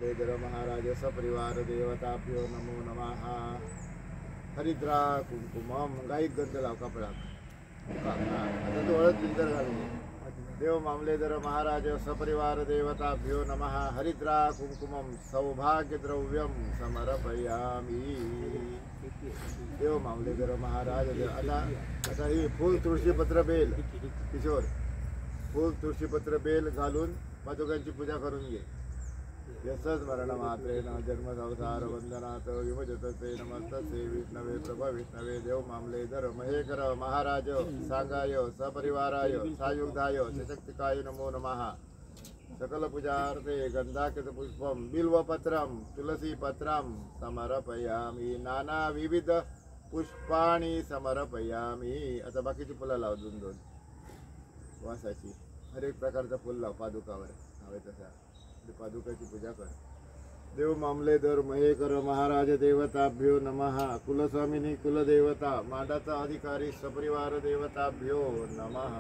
Leather Maharaj सपरिवार देवताभ्यो नमो नमः. हरिद्रा कुंकुमम गाईक गंध लाव कपडाक. आता तो हळद बिंदर घालून देव मामलेदर महाराज सपरिवार देवताभ्यो नमः. हरिद्रा कुंकुमम सौभाग्य द्रव्यम समर्पयामी. देव मामलेदर महाराज आता ही फुल तुळशीपत्र बेल किशोर फुल तुळशीपत्र बेल घालून पादुकांची पूजा करून घे. यशच मरण मात्रेण जन्म संसार वंदनात विभजतसे नमस्तसे विष्णवे प्रभ विष्णवे. देव मामलेधर महेकर महाराज सांगाय सपरिवाराय सायुधाय सशक्तिकाय नमो नमः. सकल पूजार्थे गंधाकृत पुष्पम बिल्वपत्रम तुलसी पत्रम समर्पयामी. नाना विविध पुष्पाणी समर्पयामी. आता बाकीची फुलं लाव दोन दोन वासाची हर एक प्रकारचं फुल लाव पादुकावर हवे तसा पादुकाची पूजा कर. देव मामलेधर महेकर महाराज देवताभ्यो नमः. कुलस्वामिनी कुलदेवता मांडाचा अधिकारी सपरिवार देवताभ्यो नमः.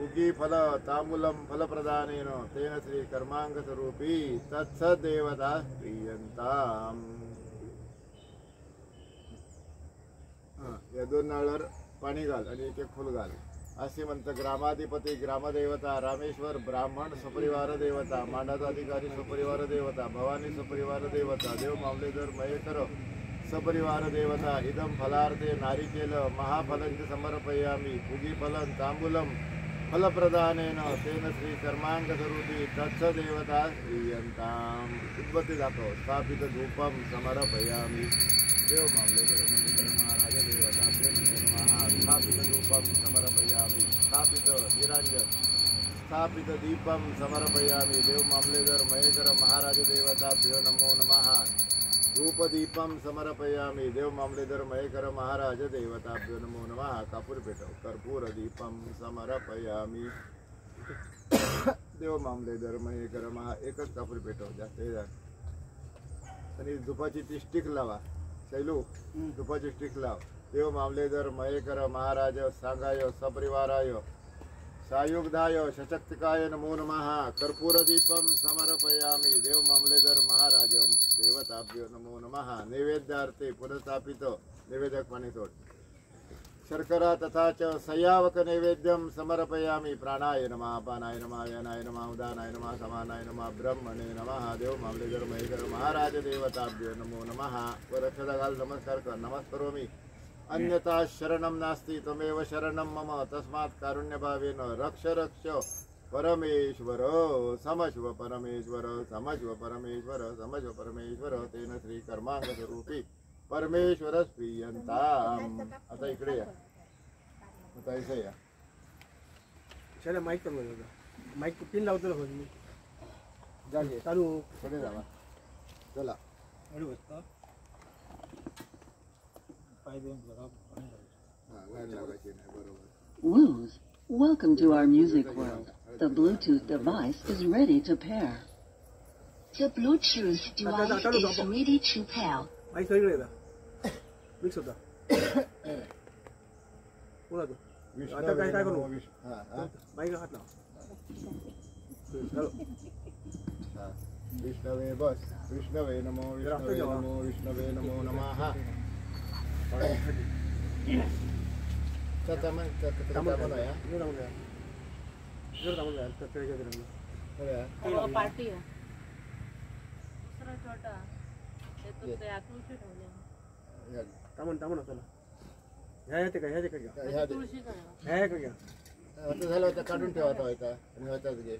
उगी फल तांबूलम फलप्रदानेन तेन श्री कर्मांग स्वरूपी तत्सद देवता प्रियंताम. या दोन नाळावर पाणी घाल आणि एक एक फुल घाल. असे म्हणतं ग्रामाधिपती ग्रामदेवता रामेश्वर ब्राह्मण सपरिवार देवता मांडाचा अधिकारी सपरिवार देवता भवानी सपरिवार देवता. देव मामलेधर महेकर सपरिवार देवता. इदम फलार्थे नारिकेल महाफलंच समर्पयामी. उगी फलं तांबूलम फलप्रदानेन तेन श्री कर्मांग स्वरूपी तत्स देवता श्रीयंताम. उद्बत्ती दाखव. स्थापित धूपम समर्पयामी. देव मामलेधर महेकर महाराज देवता स्थापित धूपम समर्पयामी. स्थापित निरांजन स्थापित दीपम समर्पयामी. देव मामलेधर महेकर महाराज देवताभ्यो नमो नमः. धूपदीपम समर्पयामी. देव मामलेधर महेकर महाराज देवताभ्यो नमो नमः. कापूर पेटव. कर्पूर दीपम समर्पयामी. देव मामलेधर महेकर एकच कापूर पेटव जास्त आणि धुपाची ती स्टिक लावा. शैलू धुपाची स्टिक लाव. देव मामलेधर महेकर महाराज सांगाय सपरिवाराय सायुग्धाय सशक्तिकाय नमो नमः. कर्पूर दीपम समर्पयामी. देव मामलेधर महाराज देवताभ्यो नमो नमः. नैवेद्यार्थे पुनस्थापित नैवेद्यक पाणी सोड. शर्करा तथा च संयावक नैवेद्यम समर्पयामी. प्राणाय नमः पानाय नमः यनाय नमः उदानाय नमः समानाय नमः ब्रह्मणे नमः. देव मामलेधर महेकर महाराज देवताभ्यो नमो नमः. वरक्षदा घाल नमस्कार कर. नमस्करोमि. अन्यथा शरणम नास्ति त्वमेव शरणम मम. तस्मात् कारुण्यभावेन रक्ष रक्ष परमेश्वर समश्व परमेश्वर समश्व परमेश्वर समश्व परमेश्वर. तेन श्री कर्मांग स्वरूपी परमेश्वर प्रियंताम. आता इकडे या. आता इथे या. चला माईक करून बघा. माईक पिन लावतो ना मी. जागे चालू पुढे जावा. चला हळू बसता. Woos, welcome to our music world. The Bluetooth device is ready to pair. The Bluetooth device is ready to pair. Mic सगळीकडे येता. मिक्स होता. बोला तू. आता काय काय करू. माईक हात लाव. चलो. विष्णवे बस. विष्णवे नमो विष्णवे नमो विष्णवे नमो नमः. पार्टी झालं होतं काढून ठेवायचा व्हायचा आणि व्हायचाच घे.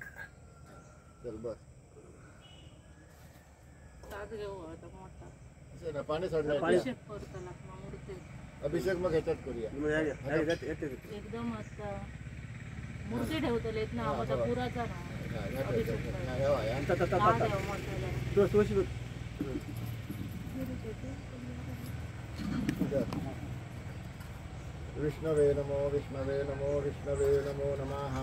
चल बस. पाणी सोडणार. अभिषेक मग ह्याच्यात करूया. एकदम मूर्ती ठेवतले ना पुराचा विष्णवे नमो विष्णवे नमो विष्णवे नमो नमः.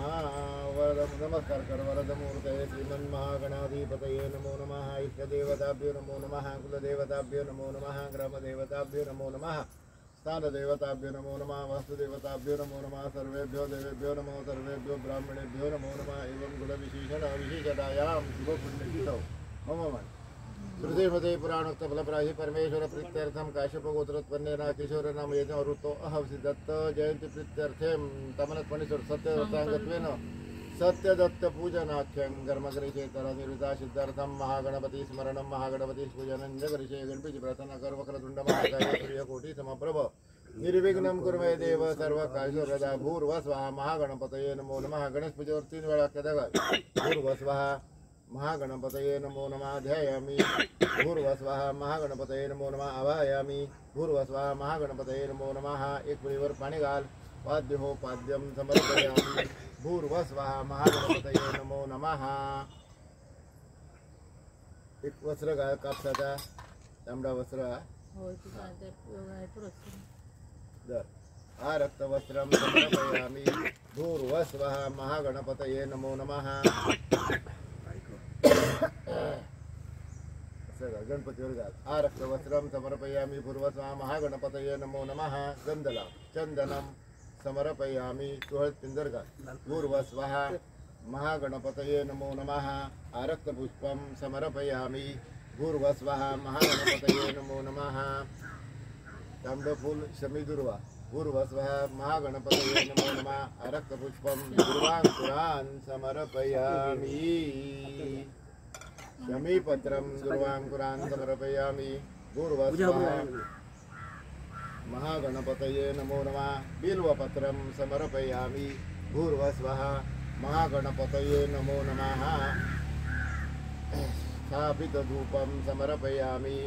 वरद नमस्कार कर. वरदमूर्तये श्रीमन्महागणाधिपतये नमो नमः. इष्टदेवताभ्यो नमो नमः. कुलदेवताभ्यो नमो नमः. ग्रामदेवताभ्यो नमो नमः. स्थानदेवताभ्यो नमो नमः. वास्तुदेवताभ्यो नमो नमः. सर्वेभ्यो देवेभ्यो नमो. सर्वेभ्यो ब्राह्मणेभ्यो नमो नमः. एवं कुलविशेषण विशेषतायां शुभपुण्यतिथौ मम मन हृदयमध्ये पुराणोक्त फलप्राही परमेश्वर प्रीत्यर्थम काश्यप गोत्रोत्पन्नेन किशोर नाम यज्ञ ऋतो अहवसि दत्त जयंती प्रीत्यर्थे तमनत्पणीश्वर सत्य रसांगत्वेन सत्य दत्त पूजनाख्यं कर्मकरिषेतर निवृत्ता सिद्धार्थम महागणपती स्मरणम महागणपती पूजनं जगरिषे गणपती प्रार्थना कर वक्रतुंड महाकाय सूर्यकोटि समप्रभ निर्विघ्नं कुर्मे देव सर्व कार्यप्रदा भूर्वस्वः महागणपतये नमो नमः गणेश पूजेवर 3 वेळा कदा भूर्वस्वः महागणपतये नमो नमः ध्यायामि भूर्वस्वः महागणपतये नमो नमः आवाहयामि भूर्वस्वः महागणपतये नमो नमः एक पुरीवर पाणी घाल पाद्य हो पाद्यम समर्पयामि भूर्वस्वः महागणपतये नमो नमः एक वस्त्र घाल कापसाचा तांबडा वस्त्र दर आ रक्तवस्त्रं समर्पयामि भूर्वस्वः महागणपतये नमो नमः गणपतीवर घाल आ रक्तवस्त्रं समर्पयामि भूर्वस्वः महागणपतये नमो नमः गंधला चंदनं समर्पयामि तुळस पिंजर घाल भूर्वस्वः महागणपतये नमो नमः आ रक्तपुष्पं समर्पयामि भूर्वस्वः महागणपतये नमो नमः तांबफूल शमीदुर्वा भूर्वस्वः महागणपतये नमो नमः आ रक्तपुष्पं दुर्वांकुरान् समर्पयामि शमीपत्रं दुर्वांकुरान् समर्पयामि भूर्वस्वः महागणपतये नमो नमः बिल्वपत्रं समर्पयामि भूर्वस्वः महागणपतये नमो नमः स्थापितधूपं समर्पयामि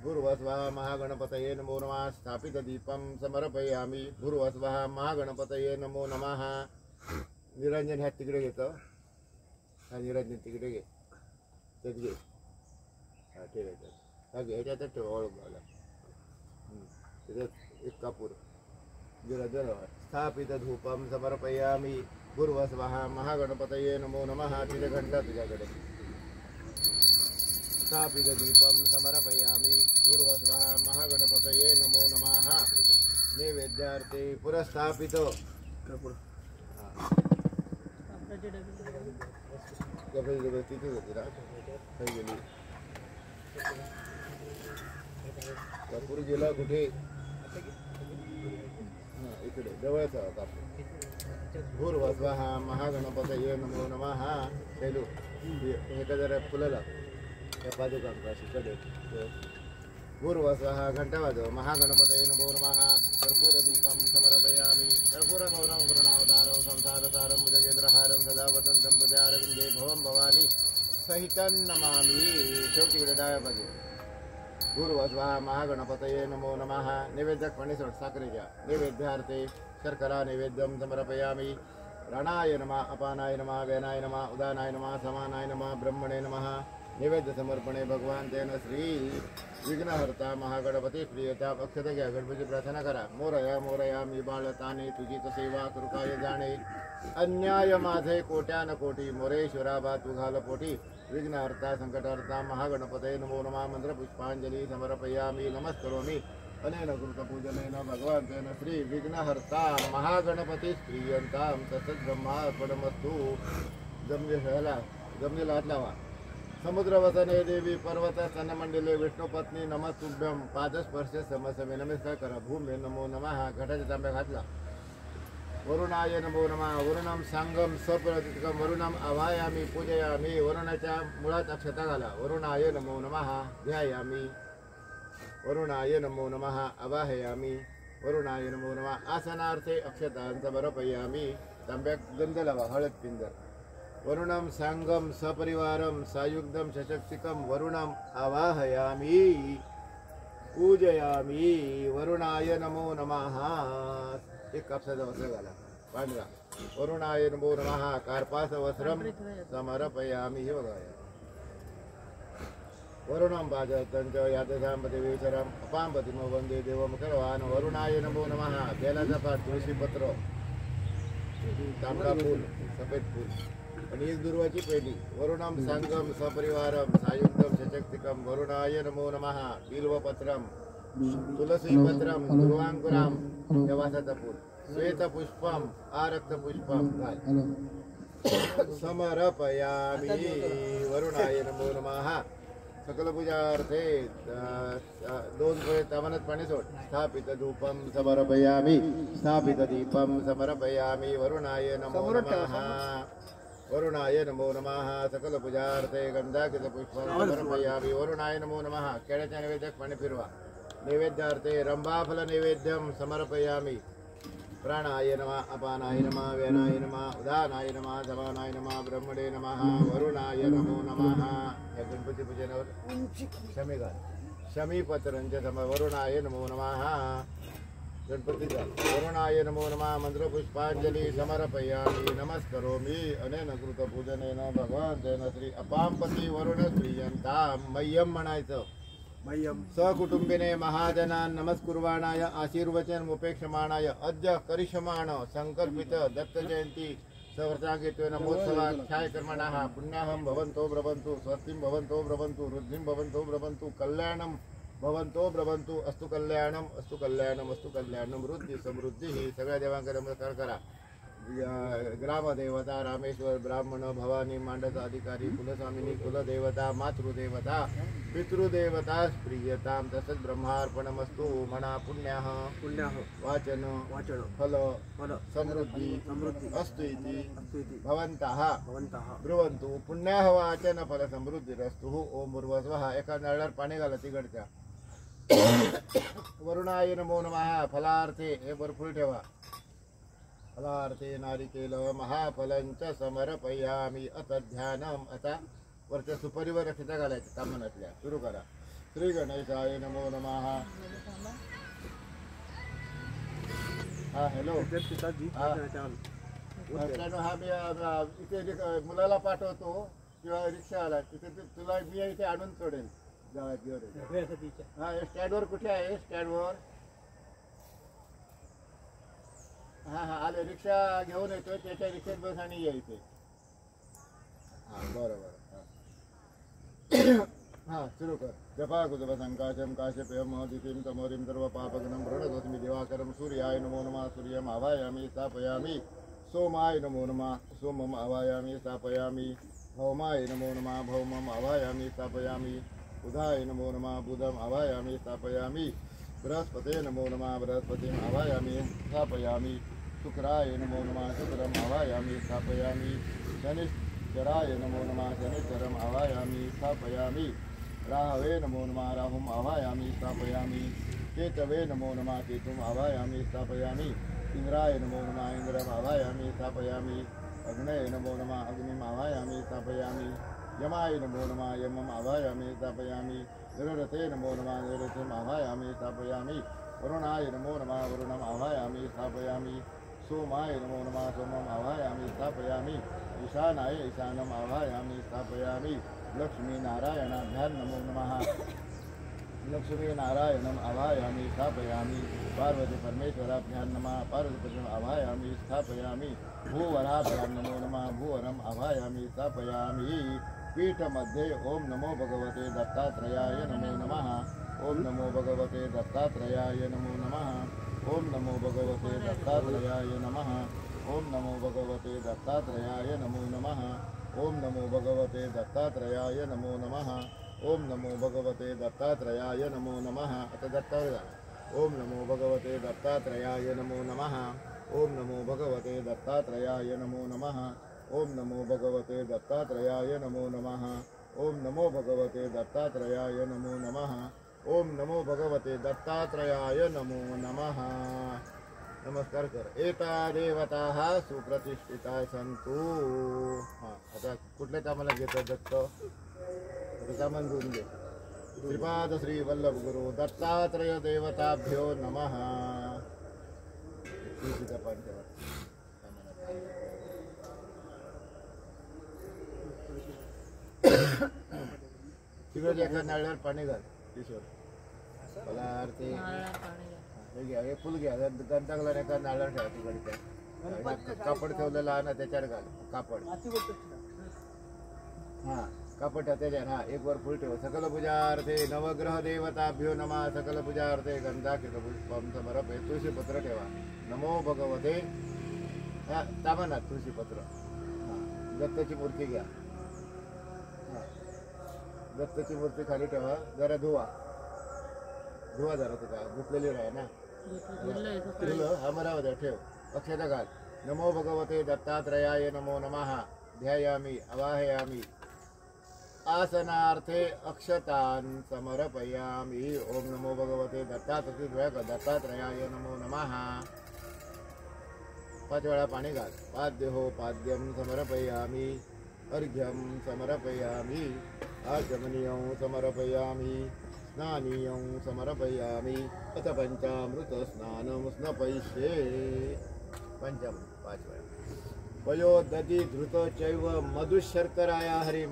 भूर्वस्वः महागणपतये नमो नमः स्थापितदीपं समर्पयामि भूर्वस्वः महागणपतये नमो नमः निरंजन ह्या तिकडे घेतो हा निरंजन तिकडे घे त्यात घे हा ठेवायचं हा घे ह्याच्यातच ठेवा ओळख घाला त्याच्यात एक कापूर निरंजन स्थापितधूपं समर्पयामि भूर्वस्वः महागणपतये नमो नमः तिथे घंटा तुझ्याकडे स्थापितदीपं समर्पयामि भूर्वस्वः महागणपतये नमो नमः नैवेद्यार्थे पुरस्थापित तिथे होती ना काही गेली कापूर गेला कुठे इकडे जवळचा कापूर भूर्वस्वः महागणपतये नमो नमः शैलू एका जरा फुलाला त्या पादुकांपाशी भूर्वस्वः घंटा वाजव महागणपतये नमो नमः कर्पूरदीपं समर्पयामि कर्पूरगौरवं करुणावतारं संसारसारं भुजगेन्द्रहारं सदा वसन्तं हृदयारविन्दे भवं भवानी सहितं नमामि शेवटी डाव्या बाजू भूर्वस्वः महागणपतये नमो नमः नैवेद्यक पाणी सोड साखरेच्या नैवेद्यार्थे शर्करा नैवेद्यं समर्पयामि रणाय नमः अपानाय नमः व्यानाय नमः उदानाय नमः समानाय नमः ब्रह्मणे नमः नैवेद्य समर्पणे भगवान तेन श्री विघ्नहर्ता महागणपती प्रियता अक्षत घ्या गणपती प्रार्थना करा मोरया मोरया मी बाळताने तुझीच सेवा कृपाय जाणे अन्याय माझे कोट्यान कोटी मोरेश्वरा बा तू घाल पोटी विघ्नहर्ता संकटहर्ता महागणपतये नमो नमः मंत्र पुष्पांजली समर्पयामि नमस्करोमि अनेन कृतपूजनेन भगवान तेन श्री विघ्नहर्ता महागणपती प्रियंतां तत्ब्रह्मार्पणमस्तु जमनीला हात लावा समुद्रवसने देवी पर्वत स्तनमंडले विष्णुपत्नी नमस्तुभ्यं पादस्पर्श समसमे नमस्कार करा भूमे नमो नमः घटाच्या तांब्या घातला वरुणाय नमो नमः वरुणं सांगम सप्रतिकम वरुणं आवाहयामि पूजयामि वरुणाच्या मुळात अक्षता घाला वरुणाय नमो नमः ध्यायामि वरुणाय नमो नमः आवाहयामि वरुणाय नमो नमः आसनार्थे अक्षतां समर्पयामि तांब्यात गंध लावा हळद पिंजर वरुणं सांगम सपरिवारं सायुक्तं सशक्तिकं वरुणं आवाहयामि पूजयामि वरुणाय नमो नमः एक कापसाचा वस्त्र घाला पांढरा वरुणाय नमो नमः कार्पास वस्त्रं समर्पयामि हे बघा वरुणं पादतं च यादसांपति विचरम् अपांपतिमो वन्दे देवमुखरवान् वरुणाय नमो नमः बेलाचा पात तुळशी पत्र तांबडा फूल सफेद फूल आणि एक दुर्वाची पेटी वरुणं सांगम सपरिवारं सायुक्तं सशक्तिकं वरुणाय नमो नमः बिल्वपत्रं तुलसीपत्रं दुर्वांकुरां देवासाचं फूल श्वेतपुष्पं आरक्तपुष्पं घाल समर्पयामि वरुणाय नमो नमः सकल पूजार्थे दोन वेळ तामनात पाणी सोड स्थापित धूपम समर्पयामि स्थापित दीपम समर्पयामि वरुणाय नमो नमः वरुणाय नमो नमः सकल पूजार्थे गंधाकित पुष्पम समर्पयामि वरुणाय नमो नमः केळ्याच्या नैवेद्यात पाणी फिरवा नैवेद्यार्थे रंभाफल नैवेद्यम समर्पयामि प्राणाय नमः अपानाय नमः व्यानाय नमः उदानाय नमः समानाय नमः ब्रह्मणे नमः वरुणाय नमो नमः या गणपती पूजनावर शमी घाल शमी पत्रांच्या सम वरुणाय नमो नमः गणपतीचा वरुणाय नमो नमः मंत्रपुष्पांजली समर्पयामि नमस्करोमि अनेन कृत पूजनेन भगवंतेन श्री अपांपती वरुण श्रीयंतां मह्यम म्हणायचं मह्यम सहकुटुंबिने महाजनान् नमस्कुर्वाणाय आशीर्वचन मुपेक्षमाणाय अद्य करिष्यमाण संकल्पित दत्त जयंती सवर्षांकितो नमोत्सवाख्याय कर्मणाः पुण्याहं भवन्तो ब्रवन्तु स्वस्तिं भवन्तो ब्रवन्तु वृद्धिं भवन्तो ब्रवन्तु कल्याणं भवन्तो ब्रवन्तु अस्तु कल्याणं अस्तु कल्याणं अस्तु कल्याणं वृद्धी समृद्धी सगळ्या देवांकडे नमस्कार करा ग्रामदेवता रामेश्वर ब्राह्मण भवानी मांडचा अधिकारी कुलस्वामिनी कुलदेवता मातृदेवता पितृदेवता प्रियतां तसंच ब्रह्मार्पणमस्तु म्हणा पुण्याः वाचन फल समृद्धी अस्तु इति भवन्तः ब्रुवन्तु पुण्याः वाचन फल समृद्धिरस्तु ओम भूर्भुवः एका नळावर पाणी घाला तिकडच्या वरुणाय नमो नमः फलार्थे हे भरपूर ठेवा फलार्थे नारिकेल महाफलंच समर्पयामि अत ध्यानम आता वरच्या सुपारीवर रक्षिता घालायची तामनातल्या सुरू करा श्री गणेशाय नमो नमः हा हॅलो हा मी इथे मुलाला पाठवतो किंवा रिक्षा आला तिथे तुला मी इथे आणून सोडेल हा स्टँडवर कुठे आहे स्टँडवर हा हा आले रिक्षा घेऊन येतोय त्याच्या रिक्षेत बस आणि या इथे हा बरोबर हा सुरू कर जपा कुजप संकाशम काश्यपेयम दितिम तमोरिम सर्व पापगणम प्रणतोस्मि दिवाकरम सूर्याय नमो नमः सूर्यम आवायामि स्थापयामि सोमाय नमो नमः सोमम आवायामि स्थापयामि भौमाय नमो नमः भौमम आवायामि स्थापयामि बुधाय नमो नमः बुधम आवायामि स्थापयामि बृहस्पते नमो नमः बृहस्पतिम आवायामि स्थापयामि शुक्राय नमो नमः शुक्रम आवायामि स्थापयामि शनिश्चराय नमो नमः शनिश्चरम आवायामि स्थापयामि राहवे नमो नमः राहुम आवायामि स्थापयामि केतवे नमो नमः केतुम आवायामि स्थापयामि इंद्राय नमो नमः इंद्रम आवायामि स्थापयामि अग्नये नमो नमः अग्निम आवायामि स्थापयामि यमाय नमो नमः यमम आवायामि स्थापयामि निररते नमो नमः निररतिम आवायामि स्थापयामि वरुणाय नमो नमः वरुणम आवायामि स्थापयामि सोमाय नमो नमः सोमम आवायामि स्थापयामि ईशानाय ईशानम आवायामि स्थापयामि लक्ष्मी नारायणाभ्यां नमो नमः लक्ष्मी नारायणम आवायामि स्थापयामि पार्वती परमेश्वराभ्यां नमः पार्वतीपतिम आवायामि स्थापयामि भूवराभ्यां नमो नमः भूवरम आवायामि स्थापयामि पीठ मध्ये ओम नमो भगवते दत्तात्रेयाय नमो नमः ओम नमो भगवते दत्तात्रेयाय नमो नमः ओम नमो भगवते दत्तात्रेयाय नमः ओम नमो भगवते दत्तात्रेयाय नमो नमः ओम नमो भगवते दत्तात्रेयाय नमो नमः ओम नमो भगवते दत्तात्रेयाय नमो नमः आता दत्तावर ओम नमो भगवते दत्तात्रेयाय नमो नमः ओम नमो भगवते दत्तात्रेयाय नमो नमः ओम नमो भगवते दत्तात्रेयाय नमो नमः ओम नमो भगवते दत्तात्रेयाय नमो नमः ओम नमो भगवते दत्तात्रेयाय नमो नमः नमस्कार कर एता देवताः सुप्रतिष्ठिता सन्तु हां आता कुठले कामाला घेतो दत्त आता सामान घेऊन घे श्रीपाद श्री वल्लभ गुरु दत्तात्रेय देवताभ्यो नमः तुळशीचा पान ठेवा तिकडे एका नाळ्यावर पाणी घाल किशोर मला आरती हे घ्या हे फुल घ्या गंधागला एका नाळ्यावर ठेवा तिकडे कापड ठेवलेलं आहे ना त्याच्यावर घाल कापड हा कापड त्याच्यावर हा एक वर फुल ठेव सकल पूजार्थे नवग्रह देवताभ्यो नमः सकल पूजार्थे गंधाकृत पुष्पम समर्पये तुळशीपत्र ठेवा नमो भगवते हा ताबा ना तुळशीपत्र हा दत्ताची मूर्ती घ्या. दत्ताची मूर्ती खाली ठेवा, जरा धुवा जरा तुका धुतलेली राहा ना. धुलं हा मराव द्या, ठेव. अक्षता घाल. नमो भगवते दत्तात्रयाय नमो नमः. ध्यायामी अवाहयामी. आसनार्थे अक्षतान् समर्पयामि. ओम नमो भगवते दत्तात्रयाय नमो नमः. 5 वेळा पाणी घाल. पाद्यो पाद्यं समर्पयामि. अर्घ्यं समर्पयामि. आचमनीयं समर्पयामि. स्नानीयं समर्पयामि. अथ पंचामृत स्नानं स्नपयिष्ये. पंचामृत 5 वेळा. वयो दधि धृत चैव मधुशर्कराया हरिं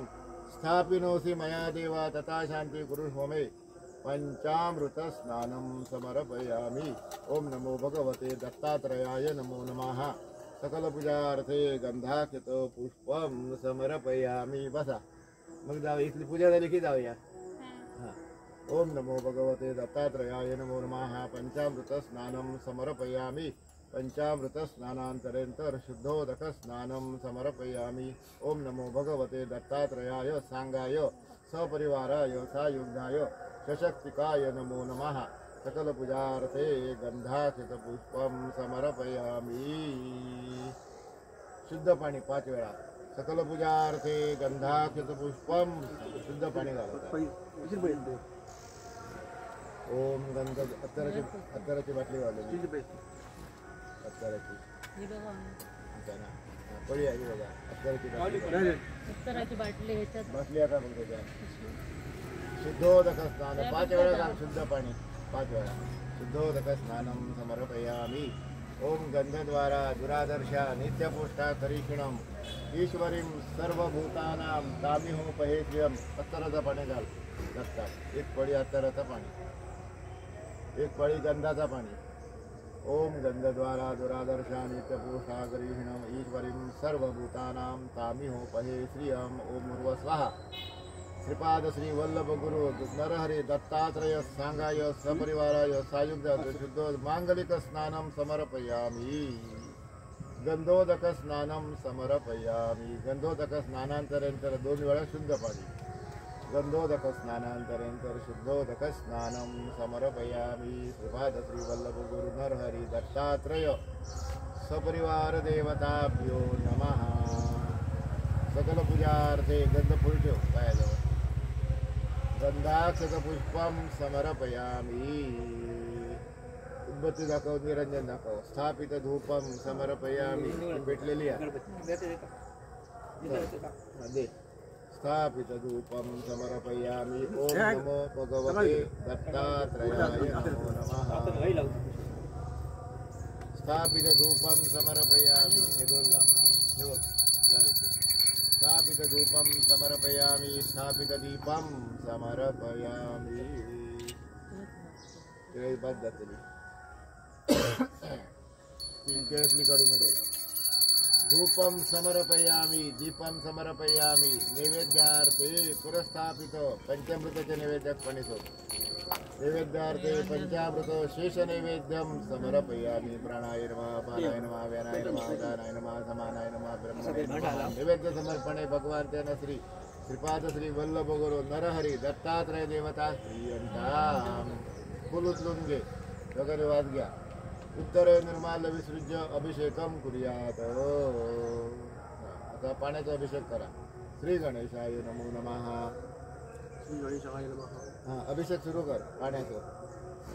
स्थापिनोसि मया देवा तथा शांति कुरुष्व मे. पंचामृत स्नानं समर्पयामि. ओम नमो भगवते दत्तात्रयाय नमो नमः. सकल पूजार्थे गंधाक्षत पुष्पं समर्पयामि. बसा मग जाऊ. इथली पूजा झाली की जाऊया. ओम नमो भगवते दत्तात्रयाय नमो नमः. पंचामृत स्नानं समर्पयामि. पंचामृत स्नानांतरेंतर शुद्धोदक स्नानं समर्पयामि. ओम नमो भगवते दत्तात्रयाय सांगाय सपरिवाराय सायुज्ञाय सशक्तिकाय नमो नमः. सकल पूजार्थे गंधाक्षत पुष्पं समर्पयामि. शुद्ध पाणी 5 वेळा. सकल पूजार्थे गंधाक्षत पुष्पं. शुद्ध पाणी घालत. ओम गंध अत्तराची बाटली वाढली. अत्तराची पळी आहे बघा. उत्तराची बाटली ह्याच्यात बाटली आता बघ त्याच्या. शुद्धोदक स्नान 5 वेळा घाल. शुद्ध पाणी 5 वेळा. शुद्धोदक स्नानं समर्पयामि. ओम गंधद्वारा दुरादर्शा नित्यपुष्टा करीक्षिणम ईश्वरीं सर्वभूतानां तामिहो पहेश्रियम. अत्तराचं पाणी घाल. दत्तात 1 पळी अत्तराचं पाणी, 1 पळी गंधाचा पाणी. ओम गंधद्वारा दुरादर्शा नित्यपुरुषा गरीहिणम ईश्वरीं सर्वभूतानां तामिहो पहे श्रियम. ओम उर्व स्वाहा. श्रीपाद श्री वल्लभ गुरु नरहरि दत्तात्रय सांगाय सपरिवाराय सायुज्य शुद्धो मांगलिक स्नानं समर्पयामि. गंधोदक स्नानं समर्पयामि. गंधोदक स्नानांतरेंतर 2 वेळा शुद्ध पाणी. गंधोदक स्नानांतरेंतर शुद्धोदक स्नानं समर्पयामि. श्रीपाद श्री वल्लभ गुरु नरहरि दत्तात्रय सपरिवार देवताभ्यो नमः. सकल पूजार्थे गंध फुल ठेव पायाजवळ. गंधाक्षत पुष्पं समर्पयामि. उद्बत्ती दाखव, निरंजन दाखव. स्थापित धूपं समर्पयामि. पेटलेली आहे दे. स्थापित धूपं समर्पयामि. ओम नमो भगवते दत्तात्रयाय नमो नमः. स्थापित धूपं समर्पयामि. हे 2 ला हे बघ. स्थापित धूपं समर्पयामि. स्थापित दीपं समर्पयामि. बाद जातली केळसली काढून देला. धूपं समर्पयामि. दीपं समर्पयामि. नैवेद्यार्थे पुरस्थापित पंचामृताचे नैवेद्यात पाणी सोड. नैवेद्यार्थे पंचामृत शेष नैवेद्यं समर्पयामि. प्राणाय नमः, अपानाय नमः, व्यानाय नमः, उदानाय नमः, समानाय नमः, ब्रह्मणे नमः. नैवेद्य समर्पणे भगवान त्यानं श्रीपाद श्री वल्लभ गुरु नरहरी दत्तात्रय देवता श्रीयंताम. फुल उचलून घे. वगैरे वाद घ्या. उत्तरे निर्माल विसृज्य अभिषेकम कुर्यात. आता पाण्याचा अभिषेक करा. श्री गणेशाय नमो नमः. हां अभिषेक सुरू कर पाण्याचं.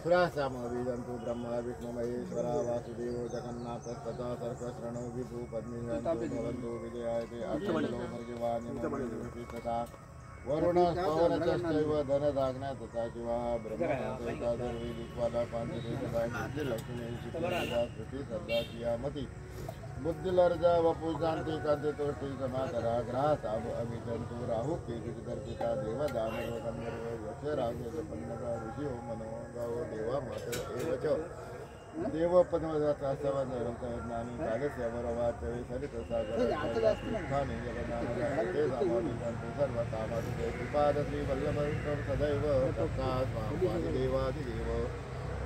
सुरासाम विजंतु ब्रह्म विष्णु महेश्वरा वासुदेव जगन्नाथ तथा सर्कश्रणो विभू पद्मिजंतु भवन्तु विजयाय ते अक्षलो मर्गवानि तथा वरुण पवनश्चैव धनदाग्ना तथा जीवा ब्रह्मदेवता सर्वे दिक्पाला पांचते सदा लक्ष्मी श्रुती सदा कियामती बुद्धिलर्जा वपुजांति कांति तोष्टि समातरा ग्रास अभिजंतु राहु केजित दर्शिता देव दानव गंधर्व यक्ष राघव पन्नगा ऋषि मनो गावो देवा मातर एवच देव पद्मदाता ज्ञानी कालस्य वरवाच सरित सागर स्थाने जगदानते सामाजिकांते सर्व कामाते कृपाद श्री वल्लभ सदैव तथा स्वामी देवादिदेव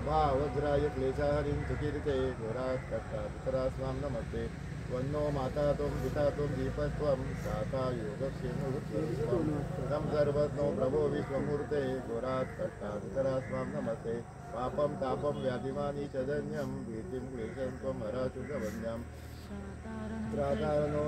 भावग्राय क्लेशहरिं सुकीर्ते घोरात् कष्टा पितरा स्वां नमस्ते वन्नो माता त्वं पिता त्वं दीपस्त्वं साता योगक्षेमवृत्तिस्त्वं तं सर्वज्ञो प्रभो विश्वमूर्ते घोरात् कष्टान्तरास्मां नमस्ते पापं तापं व्याधिमानि च धन्यं भीतिं क्लेशं त्वं हराचुगवन्यं त्रातारणो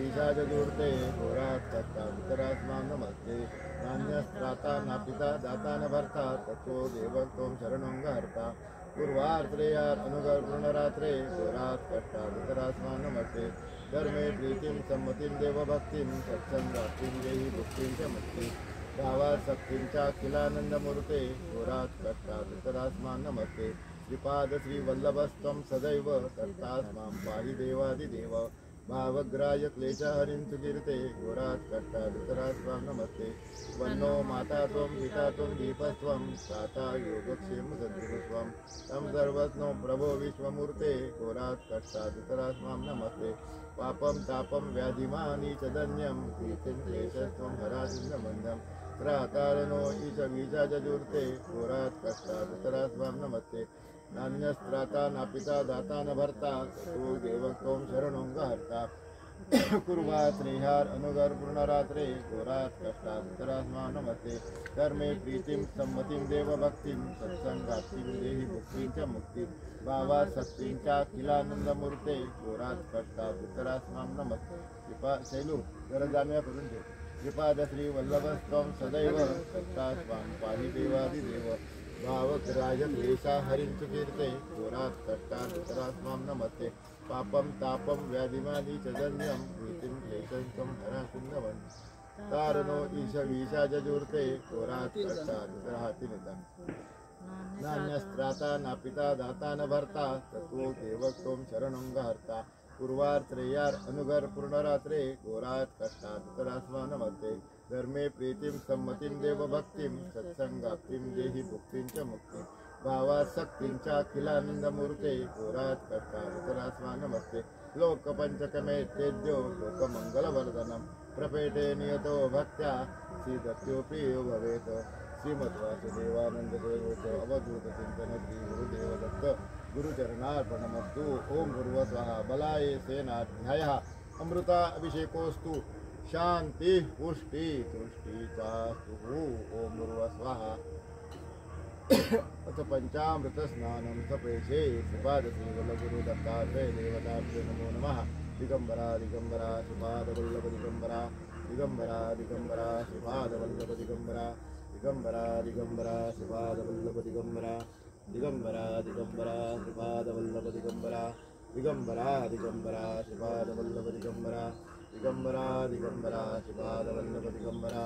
ईशाजदूर्ते घोरात् कष्टान्तरास्मां नमस्ते नान्यस्त्राता न पिता दाता न भर्ता तत्त्वो देवं त्वं शरणं गहर्ता पूर्वार्त्रेयार अनुगर पूर्णरात्रे घोरात् कष्टान्तरास्मां नमस्ते धर्मे प्रीतिं सम्मतिं देवभक्तिं सत्संगातिं देहि भुक्तिं च मुक्ति भावात् शक्तिं च अखिलानन्दमूर्ते घोरात् कष्टान्तरास्मां नमस्ते श्रीपाद श्रीवल्लभस्त्वं सदैव कर्तास्मां पाहि देवादिदेव भावग्राह्य क्लेशहरिं सुकीर्ते घोरात् कष्टान्तरास्मां नमस्ते वन्नो माता त्वं पिता त्वं दीपस्त्वं साता योगक्षेम सद्गुरुस्त्वं तं सर्वज्ञो प्रभो विश्वमूर्ते घोरात् कष्टान्तरास्मां नमस्ते पापं तापं व्याधिमानि च धन्यं प्रीतिं क्लेशस्त्वं हरासिन्दमन्यं त्रातारणो ईश बीजाजूर्ते घोरात् कष्टान्तरास्मां नमस्ते नान्यस्त्राता न पिता दाता न भर्ता ततो देवं त्वं शरणं गहर्ता कुर्वा श्रीहार अनुगर पूर्णरात्रे घोरात् कष्टान्तरास्मां नमस्ते धर्मे प्रीतिं सम्मतिं देवभक्तिं सत्संगातिं देहि भुक्तिं च मुक्तिं भावात् शक्तिं च अखिलानंदमूर्ते घोरात् कष्टान्तरास्मां नमस्ते कृपा शैलू जरा जाम्या करून ठेव श्रीपाद श्री वल्लभस्त्वं सदैव कर्तास्मां पाहि देवादिदेव भावग्राह्यक्लेशा हरिं कीर्ते घोरात् कष्टान्तरास्मां नमस्ते पापं तापं व्याधिमानि च धन्यं भीतिं क्लेशं त्वं हरासिन्दवन् तारणो ईश वीशाजूर्ते घोरात् कष्टान्तरातिनितं नान्यस्त्राता न पिता दाता न भर्ता तत्त्वो देवं त्वं शरणं गहर्ता पूर्वार्त्रेयार अनुगर पूर्णरात्रे घोरात् कष्टान्तरास्मां नमस्ते धर्मे प्रीतिं सम्मतिं देवभक्तिं सत्संगातिं देहि भुक्तिं च मुक्तिं भावात् शक्तिं च अखिलानन्दमूर्ते घोरात् कष्टान्तरास्मां नमस्ते लोकपञ्चकमेतेद्यो लोकमङ्गलवर्धनं प्रपेटे नियतो भक्त्या सीदत्यो प्रियो भवेत् श्रीमद्वासुदेवानन्ददेवोच अवधूतचिन्तन श्री गुरुदेव दत्त गुरुचरणार्पणमस्तु ओम गुरुव स्वाहा बलाय सेनाध्यायः अमृता अभिषेकोस्तु शांति पुष्टि तुष्टि चास्तु ओम गुरुव स्वाहा अथ पंचामृत स्नानं सप्रेषे श्रीपाद श्रीवल्लभगुरु दत्तात्रेय देवताभ्यो नमो नमः दिगंबरा दिगंबरा श्रीपाद वल्लभ दिगंबरा दिगंबरा दिगंबरा श्रीपाद वल्लभ दिगंबरा दिगंबरा दिगंबरा श्रीपाद वल्लभ दिगंबरा दिगंबरा दिगंबरा श्रीपाद वल्लभ दिगंबरा दिगंबरा दिगंबरा श्रीपाद वल्लभ दिगंबरा दिगंबरा दिगंबरा श्रीपाद वल्लभ दिगंबरा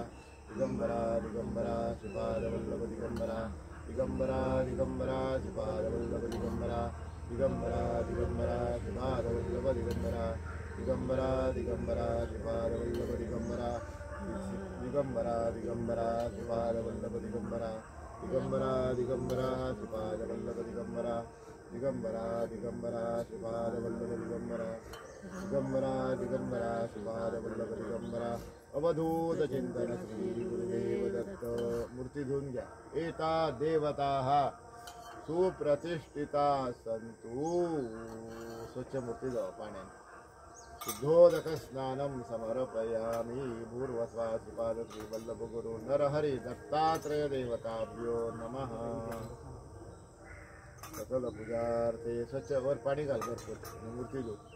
दिगंबरा दिगंबरा श्रीपाद वल्लभ दिगंबरा दिगंबरा दिगंबरा श्रीपाद वल्लभ दिगंबरा दिगंबरा दिगंबरा श्रीपाद वल्लभ दिगंबरा दिगंबरा दिगंबरा श्रीपाद वल्लभ दिगंबरा दिगंबरा दिगंबरा श्रीपाद वल्लभ दिगंबरा दिगंबरा दिगंबरा श्रीपाद वल्लभ दिगंबरा दिगंबरा दिगंबरा श्रीपाद वल्लभ दिगंबरा दिगंबरा दिगंबरा श्रीपाद वल्लभ दिगंबरा अवधूत चिंतन श्री गुरुदेव दत्त मूर्ती धुवून घ्या एता देवताः सुप्रतिष्ठिता सन्तु स्वच्छ मूर्ती जाऊ पाण्याने शुद्धोदक स्नानं समर्पयामि भूर्वस्वा श्रीपाद श्री वल्लभ गुरु नरहरि दत्तात्रेय देवताभ्यो नमः सकल पूजार्थे स्वच्छ वर पाणी घाल भरपूर मूर्ती धुवून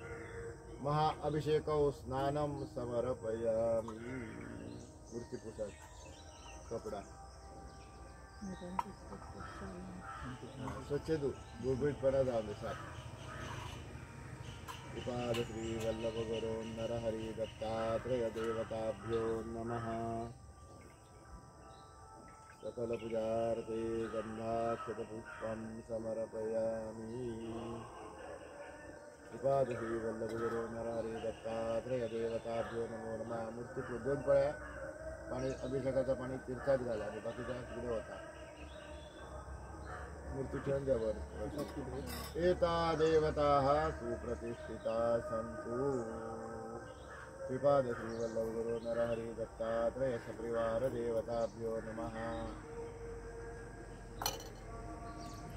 महाअभिषेकौ स्नानं समर्पयामि मूर्ती पुसा कपडा स्वच्छ गुळगुळीतपणा जाऊ दे साफ श्रीपाद श्री वल्लभ गुरु नरहरि दत्तात्रेय देवताभ्यो नमः सकल पूजार्थे गंधाक्षतपुष्पं समर्पयामि श्रीपाद श्री वल्लभ गुरु नरहरि दत्तात्रेय देवताभ्यो नमो नमः मूर्ती दोन पळ्या पाणी अभिषेकाचं पाणी तीर्थात घाला आणि बाकीच्या तिकडे होता मूर्ती ठेवून द्या वर एता देवताः सुप्रतिष्ठिता सन्तु श्रीपाद श्री वल्लभ गुरु नरहरि दत्तात्रेय सपरिवार देवताभ्यो नमः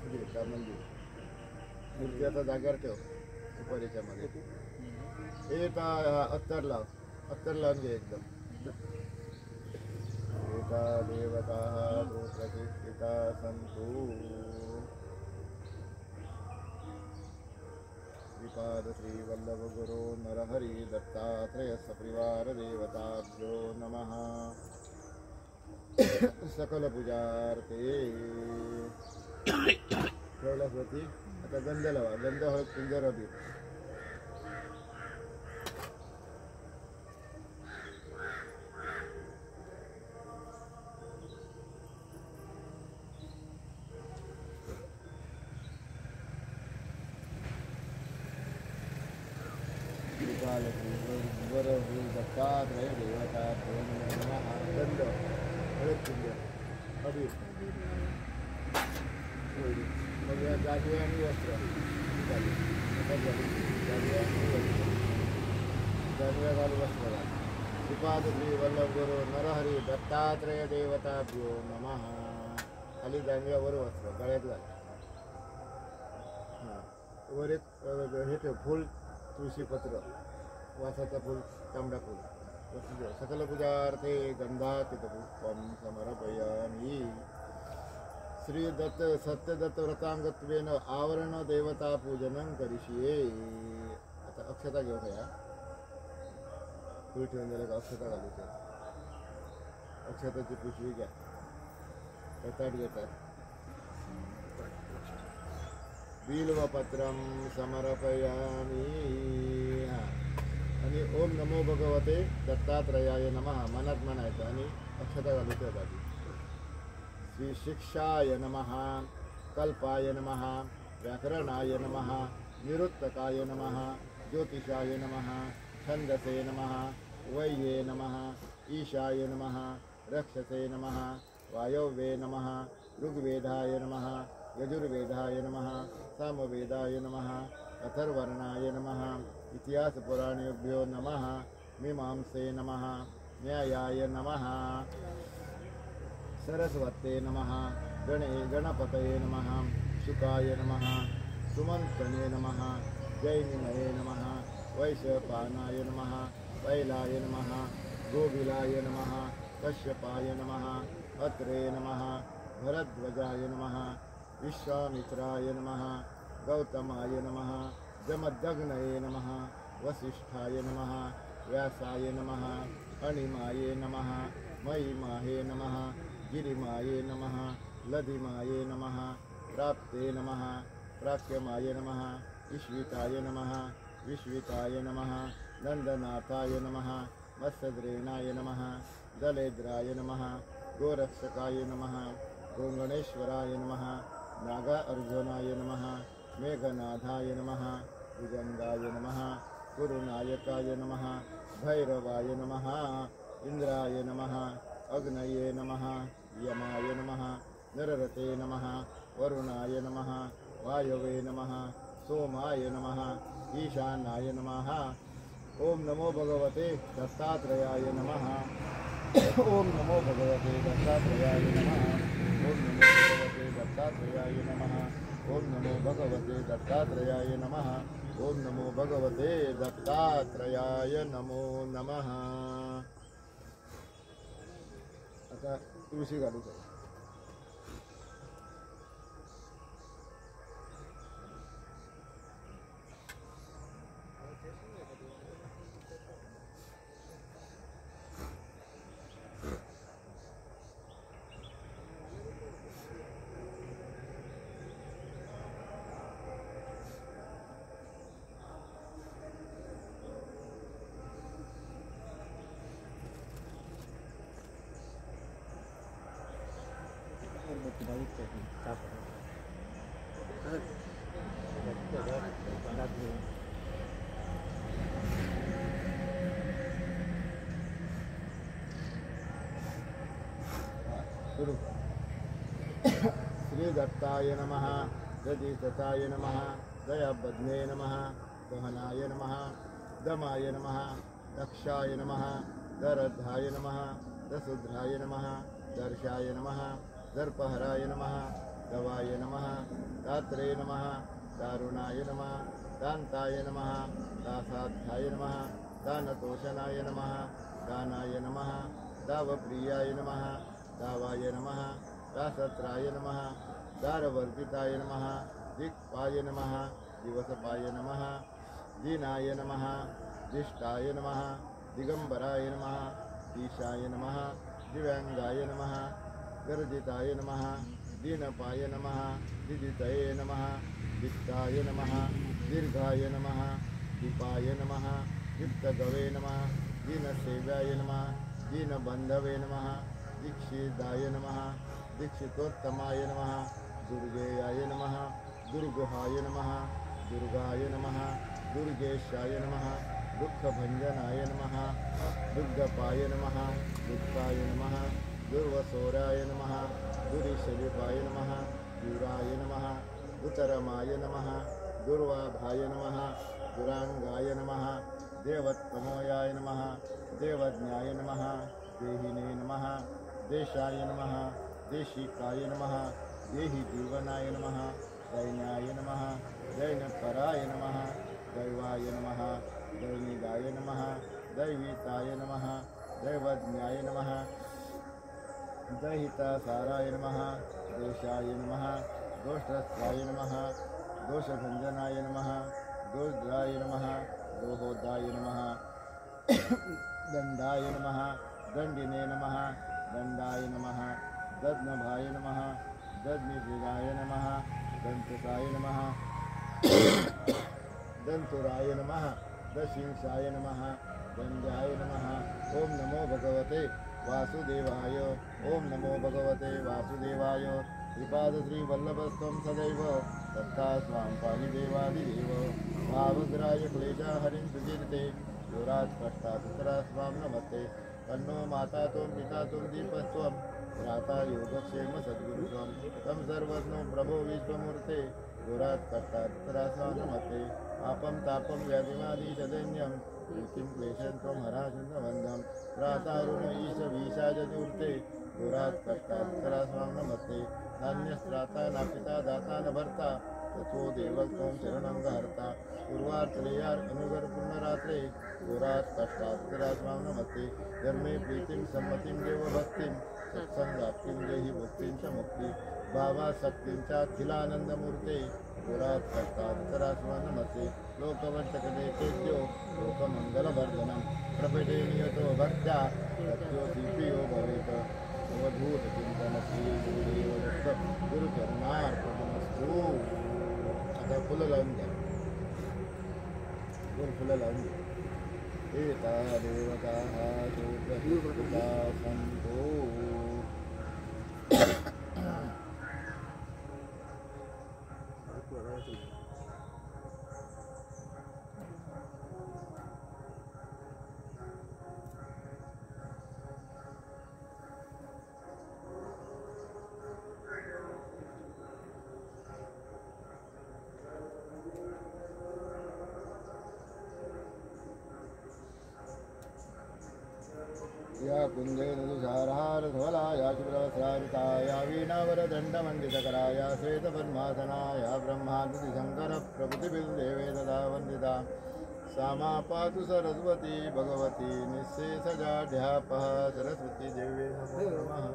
मंदिर मूर्ती आता जाग्यावर ठेव सुपारीच्या मध्ये एता अत्तर लाव, अत्तर लावून घे एकदम. एता देवता प्रतिष्ठिता सन्तु. श्रीपाद श्री वल्लभ गुरु नरहरि दत्तात्रेय सपरिवार देवताभ्यो नमः. सकल पूजार्थे ठेवल्यास होती. आता गंध लावा, गंध हळद कुंजर अबीर. दत्तात्रय देवताभ्यो नमः. गंध हळद कुंजर अबीर. मग या जागे आणि वस्त्र जागे घालू वस्त्र घाल. श्रीपाद श्री वल्लभ गुरु नरहरी दत्तात्रय देवताभ्यो नमः. खाली जांघ्यावर वस्त्र गळ्यात घाल. हां वर एक हे ठेव फूल, तुळशीपत्र, वासाचं फूल, तांबडा फूल. सकल पूजार्थे गंधाकितपुष्पं समर्पयामि. श्री दत्त सत्यदत्त व्रतांगत्वेन आवरण देवता पूजनं करिष्ये. आता अक्षता घेऊन या. फुल ठेवून दिलं का अक्षता घालू ते. अक्षताची पिशवी घ्या. ताट घेतात. बिल्वपत्रं समर्पयामि. आणि ओम नमो भगवते दत्तात्रयाय नमः मनात म्हणायचं आणि अक्षता घालू त्या जागी. श्री शिक्षाय नमः, कल्पाय नमः, व्याकरणाय नमः, निरुक्तकाय नमः, ज्योतिषाय नमः, छन्दसे नमः, वैये नमः, ईशाय नमः, रक्षसे नमः, वायव्ये नमः, ऋग्वेदाय नमः, यजुर्वेदाय नमः, सामवेदाय नमः, अथर्वणाय नमः, इतिहासपुराणेभ्यो नमः, मीमांसे नमः, न्यायाय नमः, सरस्वते नमः, गणपतये नमः, शुकाय नमः, सुमन्तने नमः, जैमिनये नमः, वैशपानाय नमः, पैलाय नमः, गोविलाय नमः, कश्यपाय नमः, अत्रे नमः, भरद्वजाय नमः, विश्वामित्राय नमः, गौतमाय नमः, जमदग्नये नमः, वसिष्ठाय नमः, व्यासाय नमः, अणिमाये नमः, महिमाये नमः, गिरिमाये नमः, लधिमाये नमः, प्राप्ते नमः, प्राप्यमाय नमः, विश्विताय नमः, विश्विताय नमः, नन्दनाथाय नमः, मत्स्यद्रेणाय नमः, दलेद्राय नमः, गोरक्षकाय नमः, गोगणेश्वराय नमः, नागार्जुनाय नमः, मेघनाथाय नमः, भुजङ्गाय नमः, गुरुनायकाय नमः, भैरवाय नमः, इन्द्राय नमः, अग्नये नमः, यमाय नमः, नररते नमः, वरुणाय नमः, वायवे नमः, सोमाय नमः, ईशानाय नमः. ओम नमो भगवते दत्तात्रेयाय नमः. ओम नमो भगवते दत्तात्रेयाय नमः. ओम नमो भगवते दत्तात्रेयाय नमः. ओम नमो भगवते दत्तात्रेयाय नमः. ओम नमो भगवते दत्तात्रेयाय नमो नमः. आता तुळशी घालू शकतो. श्री दत्ताय नमः, रजितताय नमः, दयाबध्ने नमः, गहनाय नमः, दमाय नमः, दक्षाय नमः, दरद्धाय नमः, दशुद्राय नमः, दर्शाय नमः, दर्पहराय नमः, दवाय नमः, दात्रे नमः, दारुणाय नमः, दान्ताय नमः दासाध्याय नमः दानतोषणाय नमः दानाय नमः दावप्रियाय नमः दावाय नमः दासत्राय नमः दारवर्जिताय नमः दिक्पाय नमः दिवसपाय नमः दीनाय नमः दिष्टाय नमः दिगंबराय नमः ईशाय नमः दिव्यांगाय नमः गर्जिताय नमः दीनपाय नमः दिदितये नमः दिक्ताय नमः दीर्घाय नमः दीपाय नमः दीप्तगवे नमः दीनसेव्याय नमः दीनबंधवे नमः दीक्षिताय नमः दीक्षितोत्तमाय नमः दुर्गेयाय नमः दुर्गुहाय नमः दुर्गाय नमः दुर्गेशाय नमः दुःखभञ्जनाय नमः दुर्गपाय नमः दुःखाय नमः दुर्वसोराय नमः दुरीशलिपाय नमः दूराय नमः उत्तरमाय नमः दुर्वाभाय नमः दुरांगाय नमः देवत्तमोयाय नमः देवज्ञाय नमः देहिने नमः देशाय नमः देशिकाय नमः देहि जीवनाय नमः दैन्याय नमः दैनपराय नमः दैवाय नमः दैनिगाय नमः दैवीताय नमः दैवज्ञाय नमः दैहितासाराय नमः दोषाय नमः दोषस्वाय नमः दोषभञ्जनाय नमः दोषद्राय नमः दोहोदाय नमः दण्डाय नमः दण्डिने नमः दण्डाय नमः दद्नभाय नमः दद्निधिराय नमः दन्तसाय नमः दन्तुराय नमः दशिंसाय नमः दण्डाय नमः ओम नमो भगवते वासुदेवाय ओम नमो भगवते वासुदेवाय श्रीपादश्री वल्लभस्त्वं सदैव दत्ता स्वां पाहि देवादिदेव भावग्राय क्लेशा हरिं सुकीर्ते दूरात् कष्टात् स्वां नमस्ते तन्नो माता त्वं पिता त्वं दीपस्त्वं भ्राता योगक्षेम सद्गुरुत्वं तं सर्वज्ञो प्रभो विश्वमूर्ते दूरात् कष्टात् स्वां नमस्ते आपं तापं व्याधिमादिशदैन्यं किं क्लेशं त्वं हराशुन्दवन्दं प्रातारुण ईश वीशाजूर्ते दूरात् कष्टात् स्वां नमस्ते नान्यस्त्राता नापिता दाता न भर्ता तथो देवत्वं शरणं गहर्ता पूर्वार्त्रयार् अनुगर पुण्यरात्रे दूरात् कष्टात् स्वां नमस्ते धर्मे प्रीतिं सम्मतिं देवभक्तिं सत्संगाप्तिं देहि भुक्तिं च मुक्ति भावासक्तिं चाखिलानन्दमूर्ते दूरात् कष्टात् स्वां नमस्ते लोकवर्चकदेतेभ्यो लोकमङ्गलवर्धनं प्रपटे नियतो भक्त्या सत्योऽधिप्रियो भवेत् अवधूतचिन्तनश्री गुरुदेवदत्त गुरुचरणार्पणमस्तु आता फुलं लावून घ्या दोन फुलं लावून घ्या एता देवताः शोकहिता सन्तो या कुंदेन तुषारहारधवलाया शुभ्रवस्त्राविताया वीणावरदण्डमण्डितकराया श्वेतपद्मासनाया ब्रह्मादिशङ्करप्रभृतिभिर्देवे तदा वन्दिता सा मा पातु सरस्वती भगवती निःशेषजाढ्यापः सरस्वती देवे नमो नमः